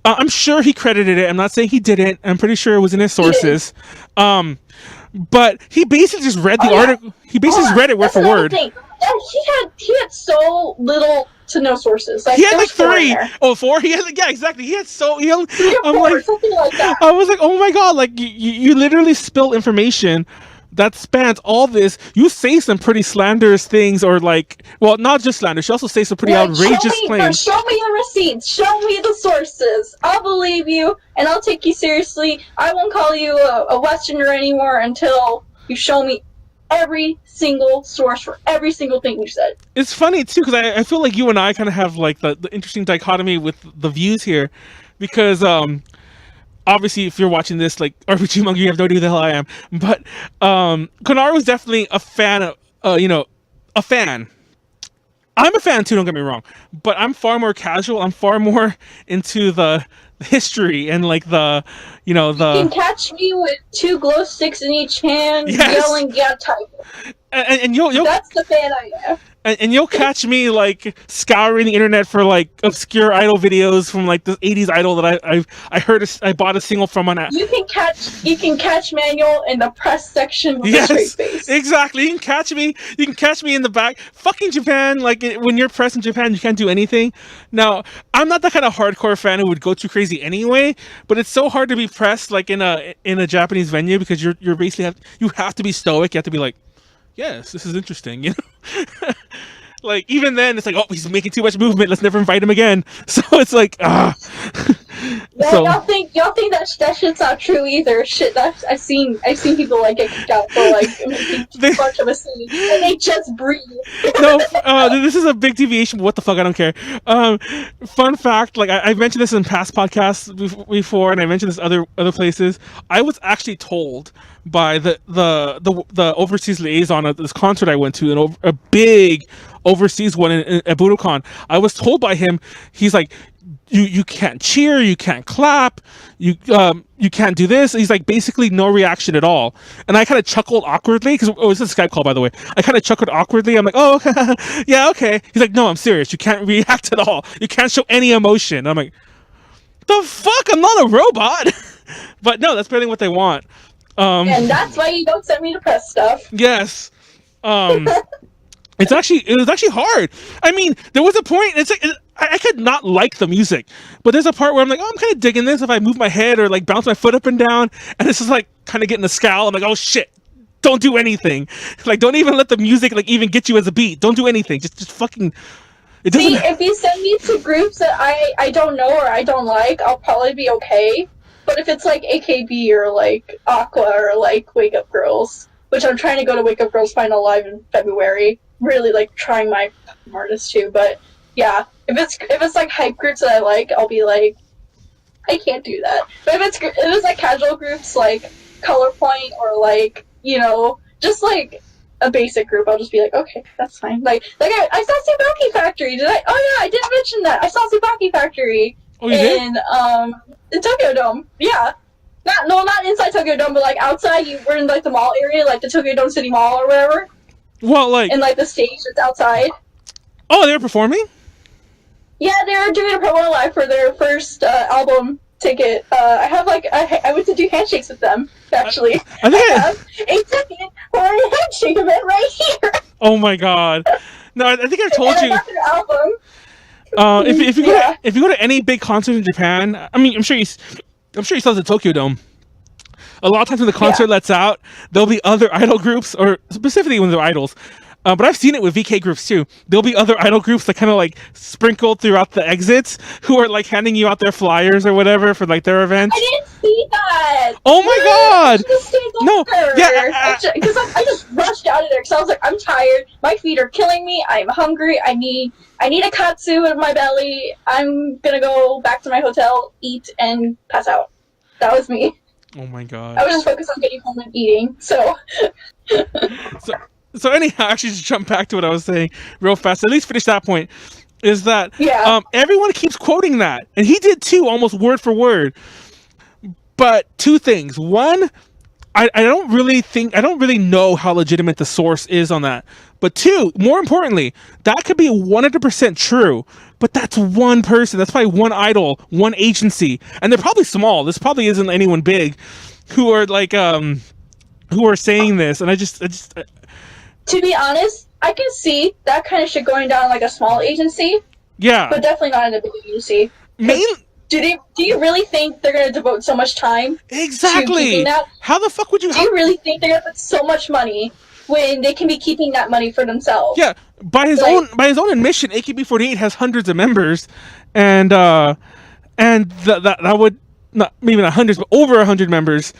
I'm sure he credited it. I'm not saying he didn't. I'm pretty sure it was in his sources. But he basically just read the article. He basically just read it word for word. He had so little to no sources. Like, he had like 3. Oh, 4? He had exactly. He had so. I'm like, something like that. I was like, oh my god! Like you literally spill information that spans all this. You say some pretty slanderous things, or like, well, not just slanderous. You also say some pretty outrageous claims. Show me the receipts. Show me the sources. I'll believe you, and I'll take you seriously. I won't call you a Westerner anymore until you show me every single source for every single thing you said. It's funny too, because I feel like you and I kind of have like the interesting dichotomy with the views here, because obviously, if you're watching this, like RPG Monger, you have no idea who the hell I am. But Konaru is definitely a fan of, a fan. I'm a fan too, don't get me wrong. But I'm far more casual. I'm far more into the history and like the. You can catch me with 2 glow sticks in each hand, yelling "Get type." And you'll that's the fan I am. And you'll catch me like scouring the internet for like obscure idol videos from like the 80s idol that I heard I bought a single from on. You can catch Manuel in the press section with a straight face. Exactly. You can catch me in the back. Fucking Japan, like when you're pressed in Japan, you can't do anything. Now, I'm not that kind of hardcore fan who would go too crazy anyway, but it's so hard to be pressed like in a Japanese venue, because you're basically you have to be stoic. You have to be like, yes, this is interesting, you know. Like even then, it's like, oh, he's making too much movement. Let's never invite him again. So it's like, Yeah, so, y'all think that shit's not true either. Shit, I've seen people like get kicked out for like making too much of a scene, and they just breathe. No, this is a big deviation. But what the fuck? I don't care. Fun fact: like I've mentioned this in past podcasts before, and I mentioned this other places. I was actually told by the overseas liaison at this concert I went to, a big overseas one at Budokan. I was told by him, he's like, you can't cheer, you can't clap, you can't do this. He's like, basically no reaction at all. And I kind of chuckled awkwardly, because it was a Skype call, by the way. I kind of chuckled awkwardly. I'm like, oh, yeah, okay. He's like, no, I'm serious. You can't react at all. You can't show any emotion. I'm like, the fuck? I'm not a robot. But no, that's barely what they want. And that's why you don't send me to press stuff. Yes. It was actually hard. I mean, there was a point. It's like I could not like the music, but there's a part where I'm like, oh, I'm kind of digging this. If I move my head or like bounce my foot up and down, and it's just like kind of getting a scowl. I'm like, oh shit, don't do anything. Like, don't even let the music like even get you as a beat. Don't do anything. Just fucking. It doesn't. See, if you send me to groups that I don't know or I don't like, I'll probably be okay. But if it's like AKB or like Aqua or like Wake Up Girls, which I'm trying to go to Wake Up Girls Final Live in February, really like trying my hardest too. But yeah, if it's like hype groups that I like, I'll be like, I can't do that. But if it's like casual groups like Color Point or like, you know, just like a basic group, I'll just be like, okay, that's fine. Like I saw Tsubaki Factory. Did I? Oh yeah, I didn't mention that. I saw Tsubaki Factory in Tokyo Dome. Yeah. Not inside Tokyo Dome, but like outside. We're in like the mall area, like the Tokyo Dome City Mall or whatever. Well, like, and like the stage that's outside. Oh, they were performing? Yeah, they were doing a promo live for their first album ticket. I went to do handshakes with them, actually. I have a ticket for a handshake event right here. Oh my god. No, I think I've told you. Their album. If you go to any big concert in Japan, I mean, I'm sure you saw the Tokyo Dome. A lot of times when the concert lets out, there'll be other idol groups, or specifically when they're idols, But I've seen it with VK groups too. There'll be other idol groups that kind of like sprinkled throughout the exits who are like handing you out their flyers or whatever for like their events. I didn't see that. Oh my god! No, yeah, because I just rushed out of there because I was like, I'm tired. My feet are killing me. I'm hungry. I need a katsu in my belly. I'm gonna go back to my hotel, eat, and pass out. That was me. Oh my god! I was just focused on getting home and eating. So anyhow, actually, just jump back to what I was saying real fast. At least finish that point. Is that everyone keeps quoting that, and he did too, almost word for word. But two things. One, I don't really know how legitimate the source is on that. But two, more importantly, that could be 100% true. But that's one person. That's probably one idol, one agency, and they're probably small. This probably isn't anyone big, who are like who are saying this. And I just. To be honest, I can see that kind of shit going down like a small agency. Yeah. But definitely not in a big agency. Do you really think they're going to devote so much time? Exactly. To keeping that? How the fuck would you? Do you really think they're going to put so much money when they can be keeping that money for themselves? Yeah. By his own admission, AKB48 has hundreds of members, and that would not maybe not hundreds, but over 100 members.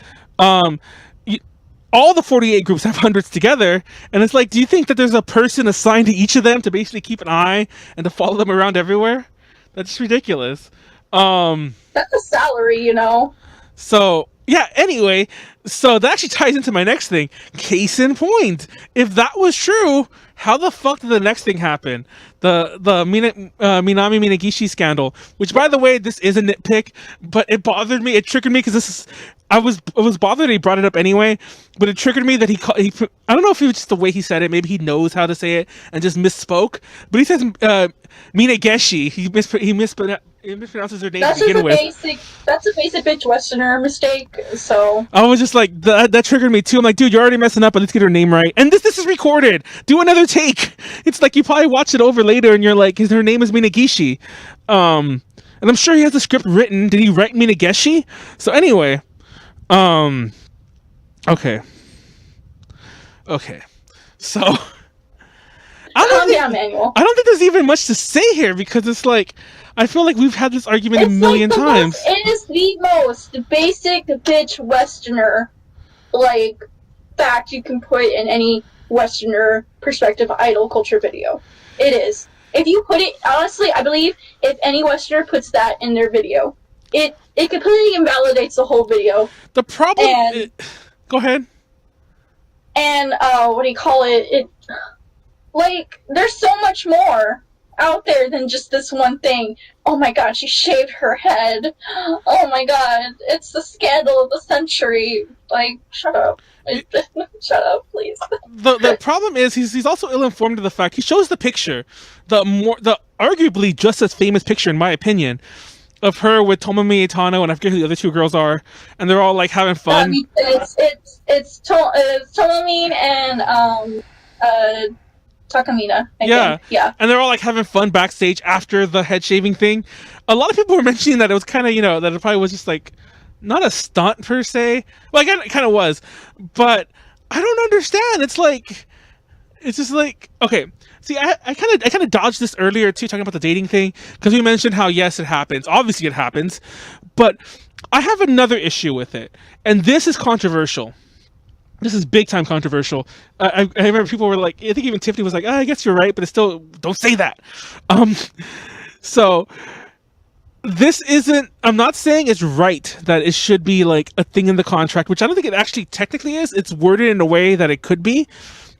All the 48 groups have hundreds together, and it's like, do you think that there's a person assigned to each of them to basically keep an eye and to follow them around everywhere? That's just ridiculous. That's a salary, you know. So yeah, anyway, so that actually ties into my next thing. Case in point, if that was true, how the fuck did the next thing happen? The Minami Minagishi scandal, which, by the way, this is a nitpick, but it bothered me. It triggered me because I was bothered he brought it up anyway, but it triggered me that he I don't know if it was just the way he said it. Maybe he knows how to say it and just misspoke. But he says Minageshi. He mispronounces her name to begin with. That's a basic bitch Westerner mistake. So I was just like, that triggered me too. I'm like, dude, you're already messing up, but let's get her name right. And this is recorded. Do another take. It's like you probably watch it over later and you're like, her name is Minagishi. And I'm sure he has the script written. Did he write Minageshi? So anyway, okay. So I don't think there's even much to say here because it's like, I feel like we've had this argument a million times. It is the most basic bitch Westerner fact you can put in any Westerner perspective idol culture video. It is. If you put it, honestly, I believe if any Westerner puts that in their video, it completely invalidates the whole video. The problem... Go ahead. And, what do you call it? There's so much more out there than just this one thing. Oh my god, she shaved her head. Oh my god, it's the scandal of the century. Shut up. Shut up, please. The problem is he's also ill-informed of the fact he shows the picture, the arguably just as famous picture in my opinion, of her with Tomomi Itano and I forget who the other two girls are, and they're all like having fun. It's Tomomi and Takamina. I think. Yeah. And they're all like having fun backstage after the head shaving thing. A lot of people were mentioning that it was kind of, that it probably was just like not a stunt per se. Well, it kind of was, but I don't understand. It's just like, okay. See, I kind of dodged this earlier too, talking about the dating thing, because we mentioned how yes, it happens. Obviously, it happens, but I have another issue with it, and this is controversial. This is big time controversial. I remember people were like, I think even Tiffany was like, I guess you're right, but it's still, don't say that. So this isn't, I'm not saying it's right that it should be like a thing in the contract, which I don't think it actually technically is. It's worded in a way that it could be.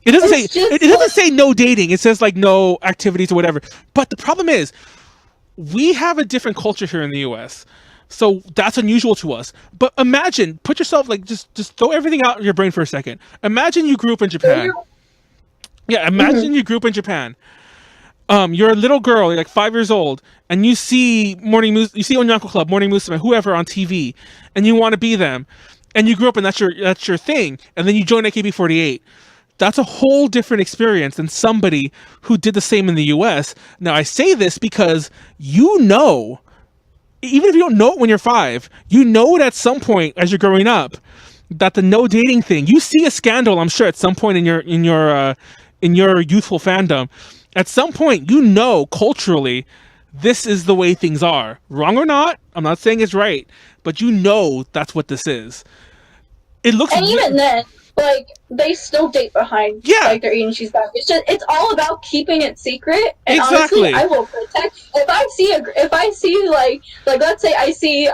It doesn't say no dating. It says like no activities or whatever. But the problem is, we have a different culture here in the US. So that's unusual to us. But imagine, put yourself just throw everything out in your brain for a second. Imagine you grew up in Japan. Yeah, imagine you grew up in Japan. You're a little girl, you're like 5 years old, and you see Onyanko Club, Morning Musume, whoever on TV, and you want to be them. And you grew up and that's your thing. And then you join AKB48. That's a whole different experience than somebody who did the same in the US. Now, I say this because even if you don't know it when you're 5, you know it at some point as you're growing up, that the no dating thing, you see a scandal, I'm sure, at some point in your in your youthful fandom, at some point, you know, culturally, this is the way things are. Wrong or not, I'm not saying it's right, but you know that's what this is. It looks, and even then, like, they still date behind, like, their agency's back. It's all about keeping it secret. And exactly. Honestly, I will protect. If I see like, let's say I see,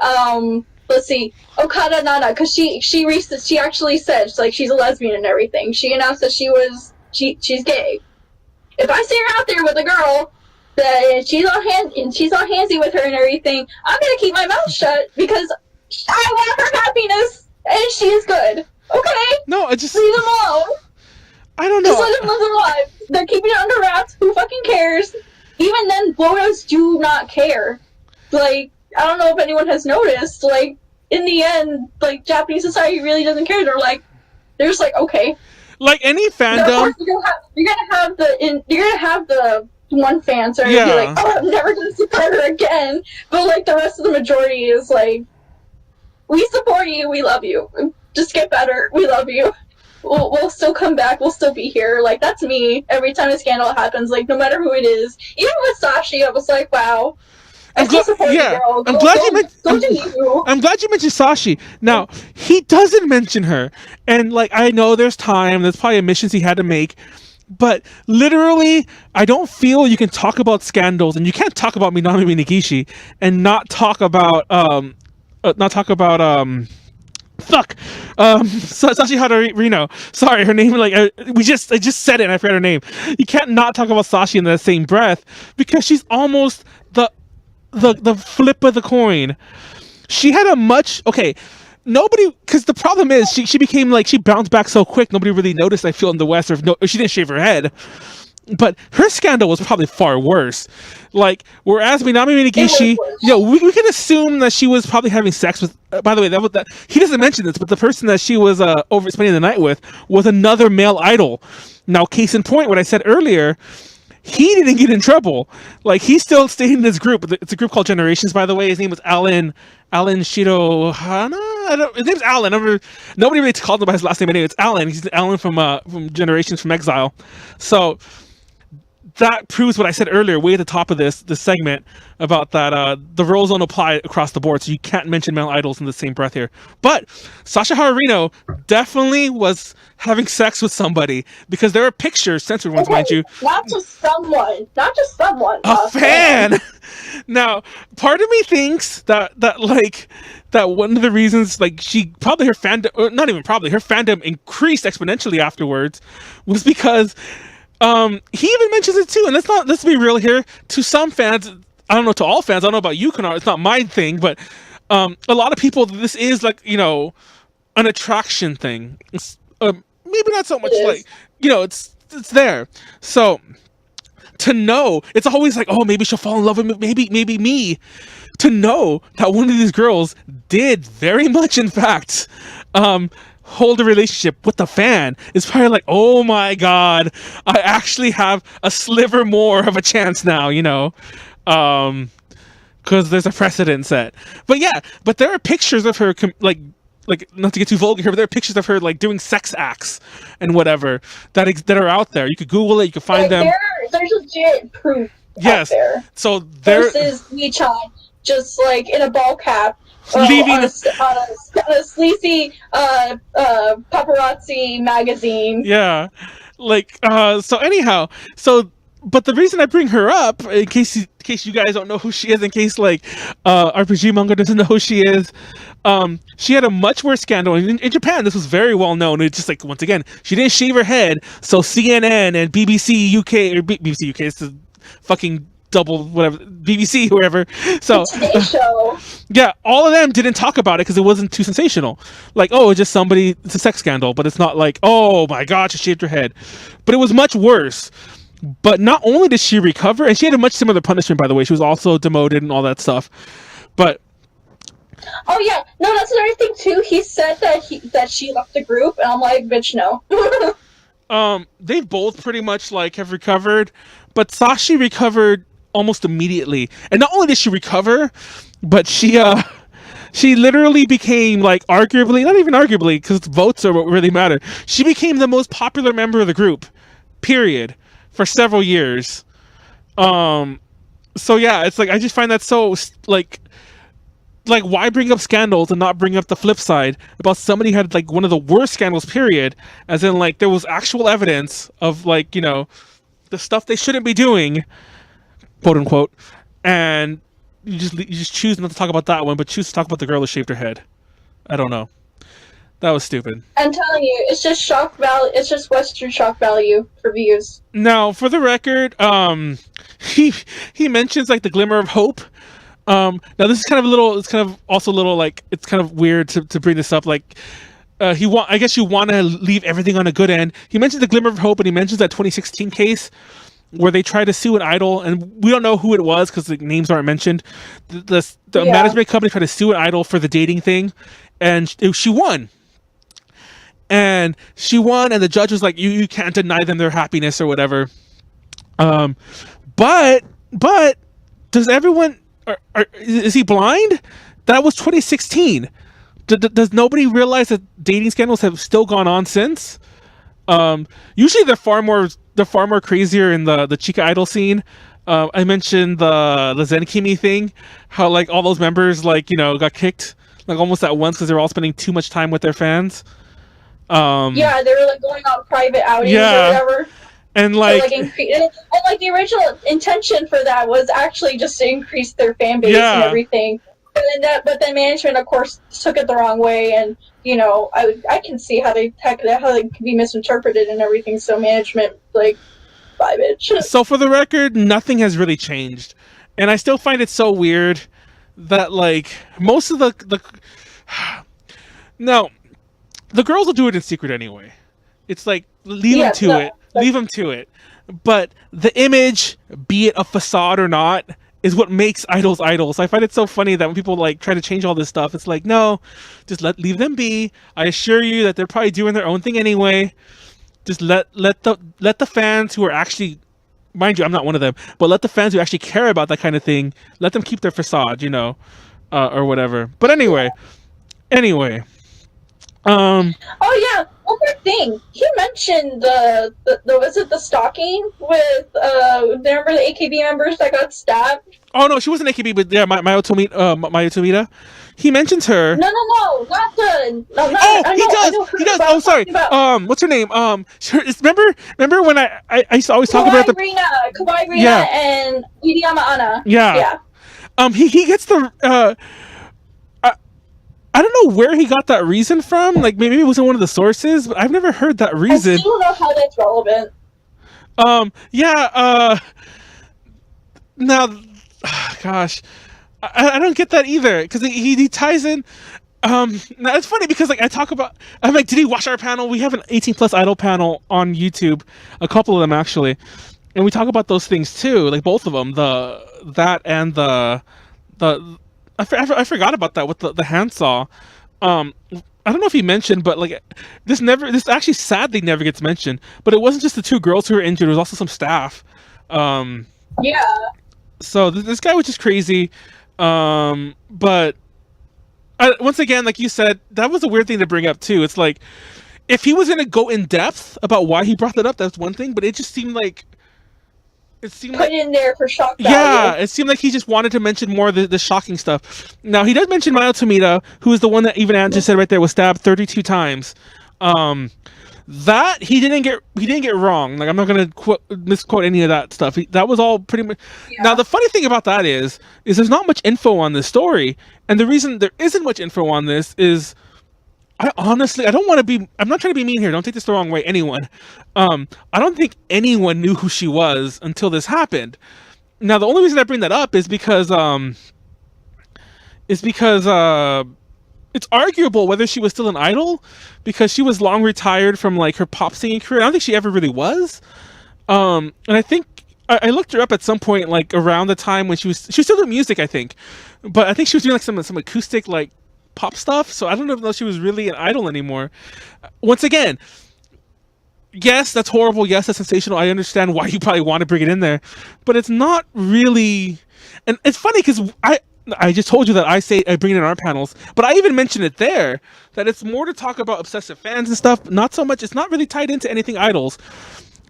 let's see, Okada Nana, because she actually said, like, she's a lesbian and everything. She announced that she's gay. If I see her out there with a girl that she's on handsy with her and everything, I'm gonna keep my mouth shut because I want her happiness and she is good. Okay? No, I just leave them alone. I don't know. Just let them live their lives. They're keeping it under wraps. Who fucking cares? Even then, blowouts do not care. Like, I don't know if anyone has noticed. Like, in the end, like, Japanese society really doesn't care. They're just like, okay. Like any fandom, you're gonna have the one fan so be like, oh, I'm never gonna support her again. But like the rest of the majority is like, we support you, we love you. Just get better, we love you. We'll still come back, we'll still be here. Like, that's me. Every time a scandal happens, like, no matter who it is. Even with Sashi, I was like, wow. I'm glad you mentioned Sashi. Now, he doesn't mention her. And, like, I know there's probably omissions he had to make. But literally, I don't feel you can talk about scandals, and you can't talk about Minami Minagishi and not talk about Sashi Hadarino. Sorry, her name, like, I just said it and I forgot her name. You can't not talk about Sashi in the same breath because she's almost the flip of the coin. She had a much because the problem is she became like, she bounced back so quick, nobody really noticed, I feel, in the West, or she didn't shave her head. But her scandal was probably far worse. Like, whereas Minami Minagishi, we can assume that she was probably having sex with. By the way, that he doesn't mention this, but the person that she was over spending the night with was another male idol. Now, case in point, what I said earlier, he didn't get in trouble. Like, he still stayed in this group. It's a group called Generations, by the way. His name was Alan Shirohana. His name's Alan. Nobody really called him by his last name anyway. It's Alan. He's Alan from Generations from Exile. So that proves what I said earlier, way at the top of this segment, about that the rules don't apply across the board, so you can't mention male idols in the same breath here. But Sasha Hararino definitely was having sex with somebody, because there are pictures, censored ones, mind you. Not just someone. A fan! Now, part of me thinks that one of the reasons, like, her fandom, or not even probably, her fandom increased exponentially afterwards was because he even mentions it too, and let's be real here. To some fans, I don't know, to all fans, I don't know about you, Kanar, it's not my thing, but a lot of people, this is like, an attraction thing. It's, maybe not so much like, it's there. So to know, it's always like, oh, maybe she'll fall in love with me, maybe me. To know that one of these girls did very much, in fact, hold a relationship with the fan, is probably like, oh my god, I actually have a sliver more of a chance now, because there's a precedent set. But there are pictures of her, like not to get too vulgar here, but there are pictures of her, like, doing sex acts and whatever that are out there. You could Google it, you could find them. There's legit proof. Yes. Out there. So there. Versus Michan, just like in a ball cap. Leaving on a sleazy paparazzi magazine. Yeah, like so. Anyhow, but the reason I bring her up, in case you guys don't know who she is, in case like RPG Monger doesn't know who she is, she had a much worse scandal in Japan. This was very well known. It's just like, once again, she didn't shave her head, so CNN and BBC UK, or BBC UK, it's the fucking double whatever, BBC, whoever. So Today Show. Yeah, all of them didn't talk about it because it wasn't too sensational. Like, oh, it's just it's a sex scandal, but it's not like, oh my god, she shaved her head. But it was much worse. But not only did she recover, and she had a much similar punishment, by the way. She was also demoted and all that stuff. But oh yeah, no, that's another thing too. He said that she left the group, and I'm like, bitch, no. They both pretty much like have recovered, but Sashi recovered almost immediately. And not only did she recover, but she literally became, like, arguably, not even arguably, because votes are what really matter, she became the most popular member of the group period, for several years. So yeah, it's like I just find that so like why bring up scandals and not bring up the flip side about somebody who had like one of the worst scandals, period, as in like there was actual evidence of like, you know, the stuff they shouldn't be doing, quote unquote, and you just choose not to talk about that one, but choose to talk about the girl who shaved her head. I don't know. That was stupid. I'm telling you, it's just shock value. It's just Western shock value for views. Now, for the record, he mentions like the glimmer of hope. Now this is kind of a little. It's kind of also a little like it's kind of weird to bring this up. Like, I guess you want to leave everything on a good end. He mentions the glimmer of hope, and he mentions that 2016 case where they tried to sue an idol, and we don't know who it was because the names aren't mentioned. The management company tried to sue an idol for the dating thing, and she won. And she won, and the judge was like, "You can't deny them their happiness or whatever." But does everyone? Is he blind? That was 2016. Does nobody realize that dating scandals have still gone on since? Usually they're far more crazier in the Chica idol scene. I mentioned the Zenkimi thing, how like all those members like, you know, got kicked like almost at once because they were all spending too much time with their fans. Yeah, they were like going on private outings or whatever. And like, and like the original intention for that was actually just to increase their fan base and everything. But then management, of course, took it the wrong way, and you know, I can see how they could be misinterpreted and everything. So management, like, bye, bitch. So for the record, nothing has really changed, and I still find it so weird that like most of the no, the girls will do it in secret anyway. It's like leave them to it. But the image, be it a facade or not, is what makes idols idols. I find it so funny that when people like try to change all this stuff, it's like, no, just leave them be. I assure you that they're probably doing their own thing anyway. Just let the fans who are actually, mind you, I'm not one of them, but let the fans who actually care about that kind of thing, let them keep their facade, you know, or whatever. But anyway. Oh yeah, one more thing. He mentioned the was it the stalking with remember the AKB members that got stabbed? Oh no, she wasn't AKB, but yeah, Mayo Tomita. He mentions her. No, not the. No, not, oh, he does. Oh, sorry. What's her name? Remember when I used to always talk about the Kawai Rina and Iriyama Anna. Yeah. He gets the. I don't know where he got that reason from. Like maybe it wasn't one of the sources, but I've never heard that reason. I still don't know how that's relevant. Now, gosh, I don't get that either because he ties in. Now it's funny because like I'm like, did he watch our panel? We have an 18+ idol panel on YouTube, a couple of them actually, and we talk about those things too. Like both of them, that and the. I forgot about that with the handsaw. I don't know if he mentioned, but like this actually sadly never gets mentioned. But it wasn't just the two girls who were injured; it was also some staff. Yeah. So this guy was just crazy. But once again, like you said, that was a weird thing to bring up too. It's like if he was gonna go in depth about why he brought that up, that's one thing. But it just seemed like. Put in there for shock value. Yeah, it seemed like he just wanted to mention more of the shocking stuff. Now, he does mention Mayo Tomita, who is the one that even Anna just said right there was stabbed 32 times. That he didn't get wrong. Like I'm not gonna misquote any of that stuff. That was all pretty much. Yeah. Now the funny thing about that is there's not much info on this story, and the reason there isn't much info on this is. I honestly, I'm not trying to be mean here. Don't take this the wrong way, anyone. I don't think anyone knew who she was until this happened. Now, the only reason I bring that up is because it's arguable whether she was still an idol because she was long retired from like her pop singing career. I don't think she ever really was. And I think I looked her up at some point, like around the time when she was still doing music, I think, but I think she was doing like some acoustic like pop stuff. So I don't know if she was really an idol anymore. Once again, yes, that's horrible. Yes, that's sensational. I understand why you probably want to bring it in there, but it's not really. And it's funny because I just told you that I bring it in our panels, but I even mentioned it there that it's more to talk about obsessive fans and stuff. Not so much. It's not really tied into anything idols.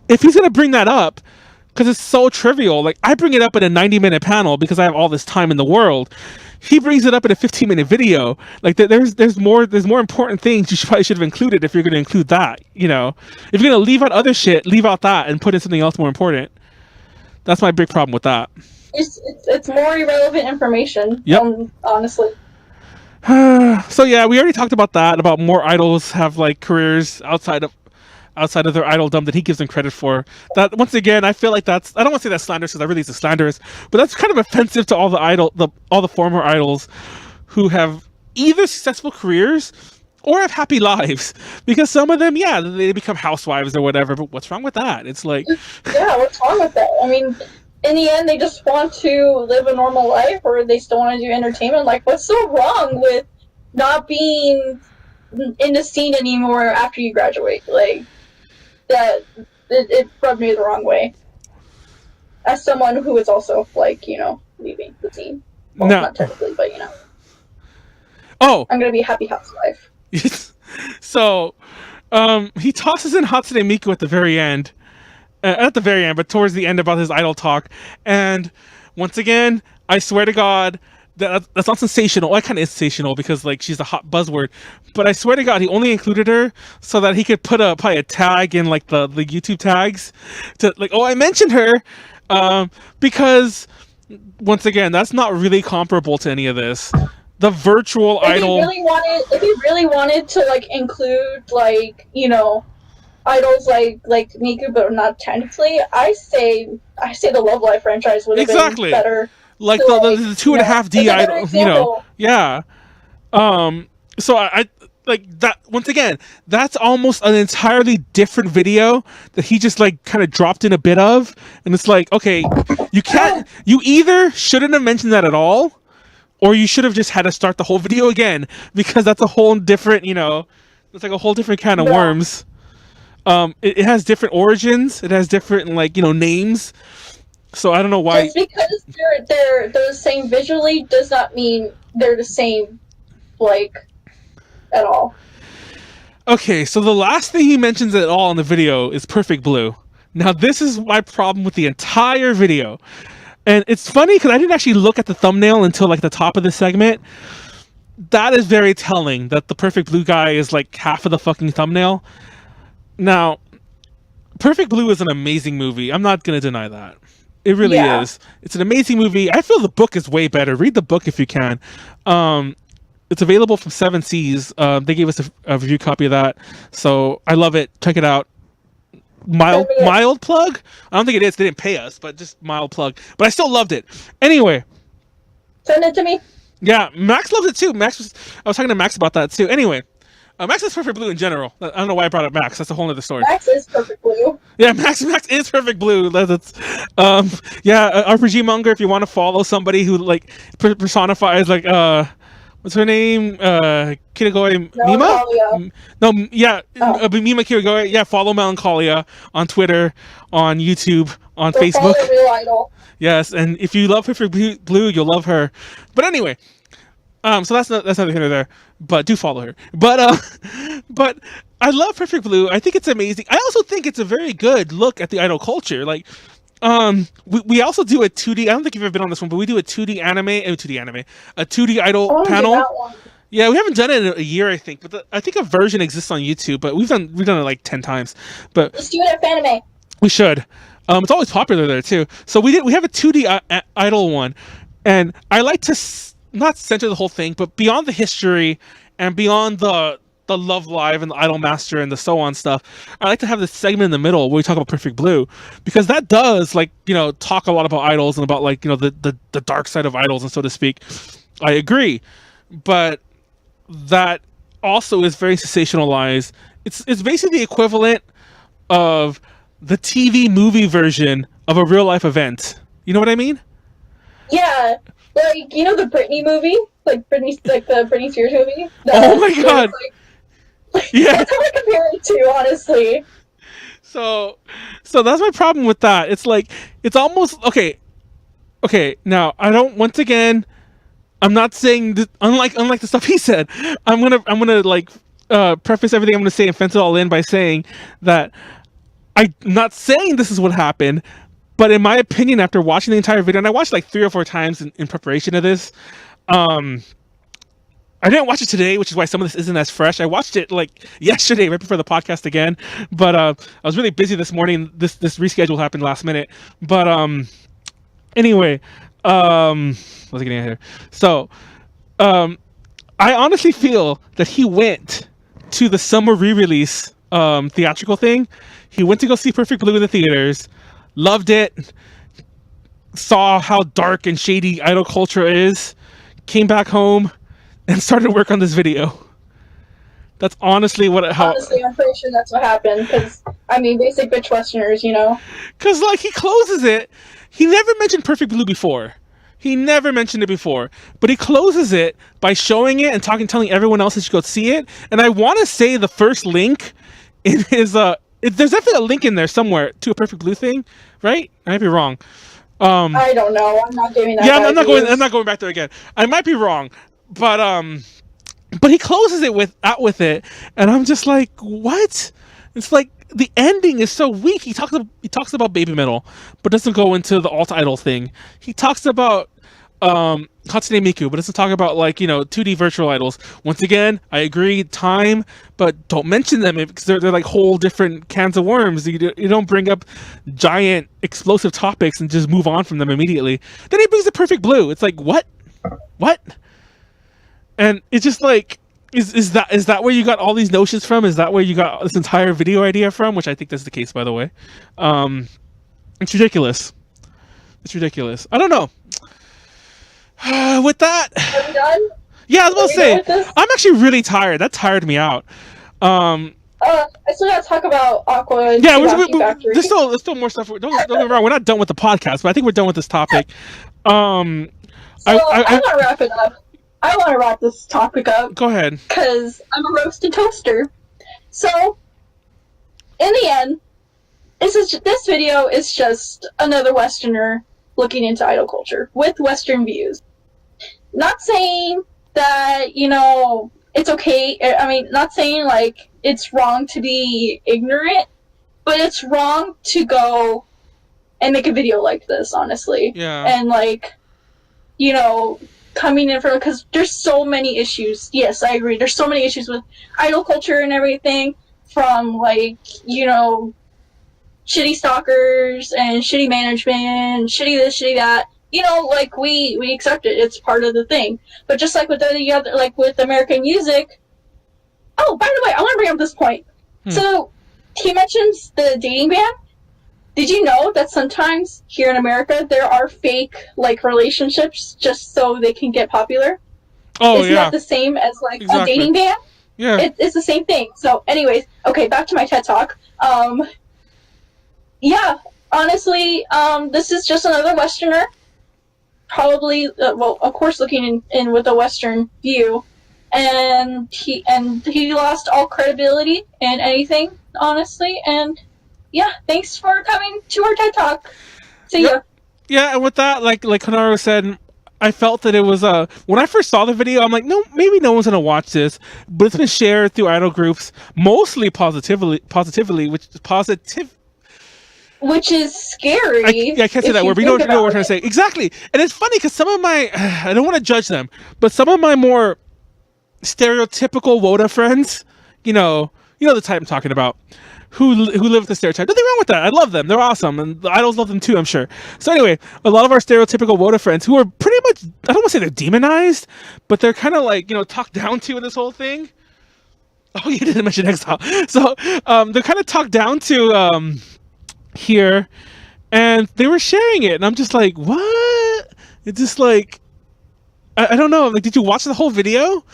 if he's gonna bring that up, because it's so trivial. Like, I bring it up in a 90-minute panel because I have all this time in the world. He brings it up in a 15-minute video. Like, there's more important things you probably should have included if you're going to include that. You know, if you're going to leave out other shit, leave out that and put in something else more important. That's my big problem with that. It's more irrelevant information. Yep. Honestly. So yeah, we already talked about that. About more idols have like careers outside of their idoldom that he gives them credit for. That, once again, I feel like I don't want to say that's slanderous because I really it's slanderous, but that's kind of offensive to all the former idols who have either successful careers or have happy lives. Because some of them, yeah, they become housewives or whatever, but what's wrong with that? It's like, yeah, what's wrong with that? I mean, in the end, they just want to live a normal life, or they still want to do entertainment. Like, what's so wrong with not being in the scene anymore after you graduate? Like, that it rubbed me the wrong way. As someone who is also, like, you know, leaving the scene. Well, no. Not technically, but, you know. Oh! I'm gonna be a happy housewife. So, he tosses in Hatsune Miku at the very end. At the very end, but towards the end about his idol talk. And once again, I swear to God, that's not sensational. Well, it kind of is sensational because like she's a hot buzzword. But I swear to God, he only included her so that he could put probably a tag in like the YouTube tags to like, oh, I mentioned her, because once again, that's not really comparable to any of this. The virtual idol. If he really wanted to like include like, you know, idols like Miku, but not technically, I say the Love Live franchise would have been better. Like the 2.5D idol, you know, yeah. So I like that. Once again, that's almost an entirely different video that he just like kind of dropped in a bit of, and it's like, okay, you either shouldn't have mentioned that at all, or you should have just had to start the whole video again, because that's a whole different, you know, it's like a whole different kind of worms. It has different origins. It has different, like, you know, names. So I don't know why. Just because they're the same visually does not mean they're the same, like, at all. Okay, so the last thing he mentions at all in the video is Perfect Blue. Now this is my problem with the entire video, and it's funny because I didn't actually look at the thumbnail until like the top of the segment. That is very telling that the Perfect Blue guy is like half of the fucking thumbnail. Now, Perfect Blue is an amazing movie. I'm not going to deny that. It really is. It's an amazing movie. I feel the book is way better. Read the book if you can. It's available from 7 Seas. They gave us a review copy of that. So I love it. Check it out. Mild plug? I don't think it is. They didn't pay us, but just mild plug. But I still loved it. Anyway. Send it to me. Yeah, Max loved it too. I was talking to Max about that too. Anyway. Max is Perfect Blue in general. I don't know why I brought up Max. That's a whole other story. Max is Perfect Blue. Yeah, Max is Perfect Blue. RPG Monger. If you want to follow somebody who like personifies like what's her name? Kirigoi Mima? Mima Kirigoi. Yeah, follow Melancholia on Twitter, on YouTube, on Facebook. Follow Real Idol. Yes, and if you love Perfect Blue, you'll love her. But anyway. So that's neither here nor there, but do follow her. But I love Perfect Blue. I think it's amazing. I also think it's a very good look at the idol culture. Like, we also do a 2D. I don't think you've ever been on this one, but we do a 2D idol panel. Yeah, we haven't done it in a year, I think. But I think a version exists on YouTube, but we've done it like 10 times. But let's do it at Fanime. We should. It's always popular there too. So we have a 2D idol one, and I like to not center the whole thing, but beyond the history and beyond the Love Live and the Idol Master and the so on stuff, I like to have this segment in the middle where we talk about Perfect Blue, because that does, like, you know, talk a lot about idols and about, like, you know, the dark side of idols and so to speak. I agree, but that also is very sensationalized. It's basically the equivalent of the TV movie version of a real life event. You know what I mean? Yeah. Like, you know the Britney movie? Like the Britney Spears movie? Oh my God! Yeah. That's how I compare it to, honestly. So that's my problem with that. It's like, it's almost, okay, now, once again, I'm not saying that, unlike the stuff he said, I'm gonna like, preface everything I'm gonna say and fence it all in by saying that I'm not saying this is what happened, but in my opinion, after watching the entire video, and I watched like 3 or 4 times in preparation of this, I didn't watch it today, which is why some of this isn't as fresh. I watched it like yesterday, right before the podcast again, but I was really busy this morning. This reschedule happened last minute, but anyway, what's I getting at here? So, I honestly feel that he went to the summer re-release theatrical thing. He went to go see Perfect Blue in the theaters, loved it, saw how dark and shady idol culture is, came back home, and started work on this video. That's honestly Honestly, I'm pretty sure that's what happened. Because I mean, basic bitch Westerners, you know. Because like he closes it, he never mentioned Perfect Blue before. He never mentioned it before, but he closes it by showing it and telling everyone else they should go see it. And I want to say the first link in his there's definitely a link in there somewhere to a Perfect Blue thing, right? I might be wrong. I don't know. I'm not giving that. Yeah, I'm not going back there again. I might be wrong, but he closes it with it, and I'm just like, what? It's like the ending is so weak. He talks about baby metal, but doesn't go into the alt idol thing. He talks about Hatsune Miku, but doesn't talk about 2D virtual idols. Once again, I agree, time, but don't mention them because they're like whole different cans of worms. You don't bring up giant explosive topics and just move on from them immediately. Then he brings the Perfect Blue. It's like, what? And it's just like, is that where you got all these notions from? Is that where you got this entire video idea from? Which I think that's the case, by the way. It's ridiculous. I don't know. With that, are we done? Yeah, I was about to say, I'm actually really tired. That tired me out. I still gotta talk about Aqua and Factory. There's still more stuff. Don't get me wrong, we're not done with the podcast, but I think we're done with this topic. I want to wrap it up. I want to wrap this topic up. Go ahead. Because I'm a roasted toaster. So, in the end, this video is just another Westerner looking into idol culture with Western views. Not saying that, it's okay. I mean, not saying, it's wrong to be ignorant, but it's wrong to go and make a video like this, honestly. Yeah. And, coming in from, because there's so many issues. Yes, I agree. There's so many issues with idol culture and everything, from shitty stalkers and shitty management, shitty this, shitty that. We accept it. It's part of the thing. But just like with the other, with American music. Oh, by the way, I want to bring up this point. So he mentions the dating ban. Did you know that sometimes here in America there are fake relationships just so they can get popular? Oh, Isn't that the same as exactly. a dating ban? Yeah. It's the same thing. So anyways, okay, back to my TED Talk. Yeah, honestly, this is just another Westerner. Probably, of course, looking in with a Western view. And he lost all credibility in anything, honestly, and yeah, thanks for coming to our TED Talk. See ya. Yeah, and with that, like Konaro said, I felt that it was when I first saw the video, I'm like, no, maybe no one's gonna watch this, but it's been shared through idol groups, mostly positively, which is scary. I can't say that word, but you know what we're trying to say. Exactly, and it's funny because some of my, I don't want to judge them, but some of my more stereotypical WOTA friends, you know the type I'm talking about, who live with the stereotype. Nothing wrong with that. I love them. They're awesome. And the idols love them too, I'm sure. So anyway, a lot of our stereotypical WOTA friends who are pretty much, I don't want to say they're demonized, but they're kind of talked down to in this whole thing. Oh, you didn't mention Exile. So they're kind of talked down to here, and they were sharing it. And I'm just like, what? It's just like, I don't know. Did you watch the whole video?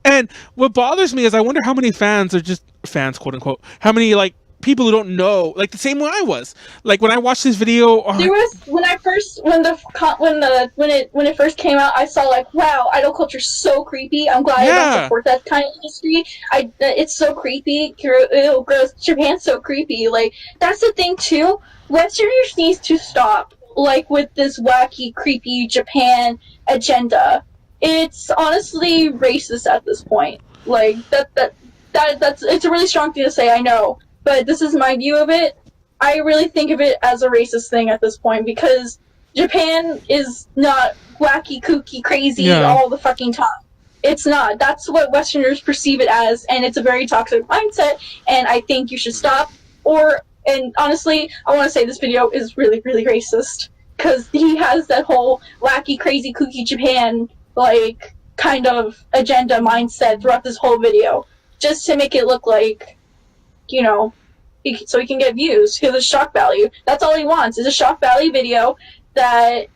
And what bothers me is I wonder how many fans are just fans, quote unquote. How many people who don't know, the same way I was. When I watched this video, there was when it first came out, I saw wow, idol culture's so creepy. I'm glad I don't support that kind of industry. It's so creepy. Ew, gross. Japan's so creepy. That's the thing too. Westerners needs to stop with this wacky, creepy Japan agenda. It's honestly racist at this point. That's it's a really strong thing to say, I know, but this is my view of it. I really think of it as a racist thing at this point, because Japan is not wacky, kooky, crazy all the fucking time. It's not. That's what Westerners perceive it as, and it's a very toxic mindset, and I think you should stop. And honestly, I want to say this video is really, really racist, because he has that whole wacky, crazy, kooky Japan, like, kind of agenda mindset throughout this whole video, just to make it look like, you know, so he can get views, because it's shock value. That's all he wants, is a shock value video that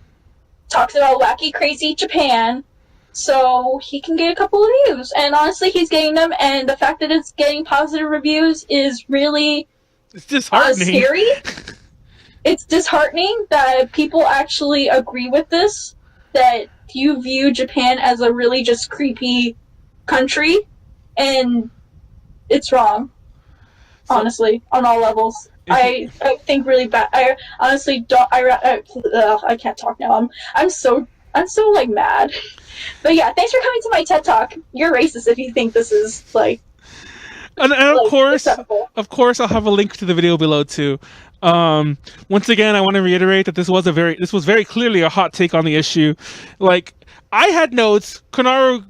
talks about wacky, crazy Japan, so he can get a couple of views. And honestly, he's getting them, and the fact that it's getting positive reviews is really it's disheartening. Scary. It's disheartening that people actually agree with this, that you view Japan as a really just creepy country, and it's wrong. Honestly, on all levels. I think really bad. I honestly don't. I can't talk now. I'm so like mad. But yeah, thanks for coming to my TED Talk. You're racist if you think this is like. And of course, I'll have a link to the video below too. Once again, I want to reiterate that this was very clearly a hot take on the issue. Like, I had notes. Konaru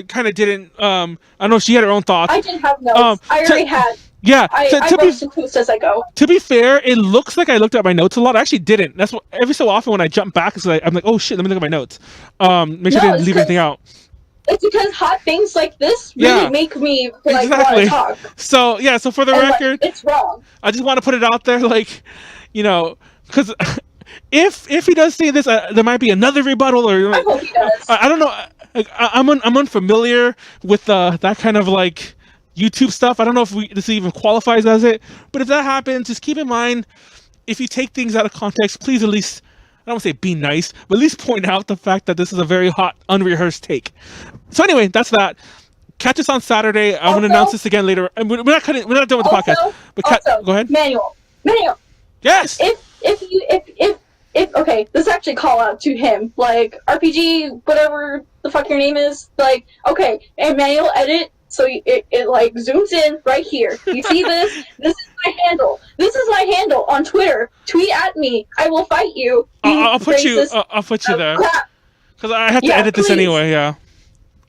kind of didn't. I don't know. She had her own thoughts. I didn't have notes. I already had. Yeah, I wrote some quotes as I go. To be fair, it looks like I looked at my notes a lot. I actually didn't. That's what every so often when I jump back, it's like I'm like, oh shit, let me look at my notes. Make sure I didn't leave anything out. It's because hot things like this really make me like want to talk. So yeah, so for the record, it's wrong. I just want to put it out there, like, you know, because if he does say this, there might be another rebuttal, or I hope he does. I don't know. I'm unfamiliar with that kind of like YouTube stuff. I don't know if this even qualifies as it, but if that happens, just keep in mind, if you take things out of context, please at least, I don't want to say be nice, but at least point out the fact that this is a very hot, unrehearsed take. So anyway, that's that. Catch us on Saturday. I'm going to announce this again later. We're not done with the podcast. But go ahead. Manual. Yes. If okay, this is actually a call out to him. Like, RPG, whatever the fuck your name is. Like, okay, and manual edit. So it like zooms in right here. You see this? This is my handle. This is my handle on Twitter. Tweet at me. I will fight you. I'll put you there. Because I have to edit this anyway. Yeah.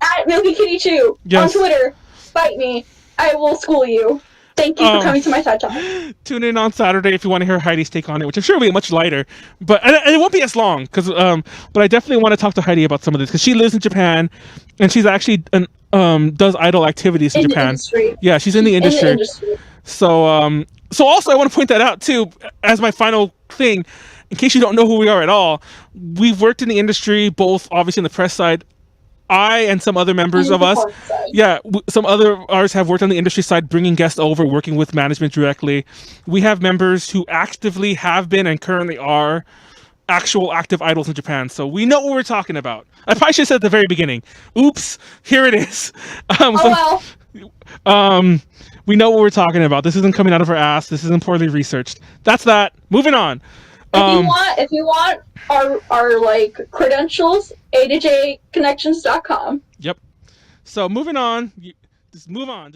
At Milky Kitty Chew on Twitter. Fight me. I will school you. Thank you for coming to my TED Talk. Tune in on Saturday if you want to hear Heidi's take on it, which I'm sure will be much lighter, but and it won't be as long. Because but I definitely want to talk to Heidi about some of this, because she lives in Japan and she's actually does idol activities in Japan. Yeah, she's in the industry. So also I want to point that out too, as my final thing, in case you don't know who we are at all. We've worked in the industry, both obviously on the press side. I and some other members of us, some other ours have worked on the industry side, bringing guests over, working with management directly. We have members who actively have been and currently are actual active idols in Japan, so we know what we're talking about. I probably should have said at the very beginning. Oops, here it is. We know what we're talking about. This isn't coming out of our ass. This isn't poorly researched. That's that. Moving on. If you want our like credentials, a2jconnections.com. Yep. So moving on. Just move on.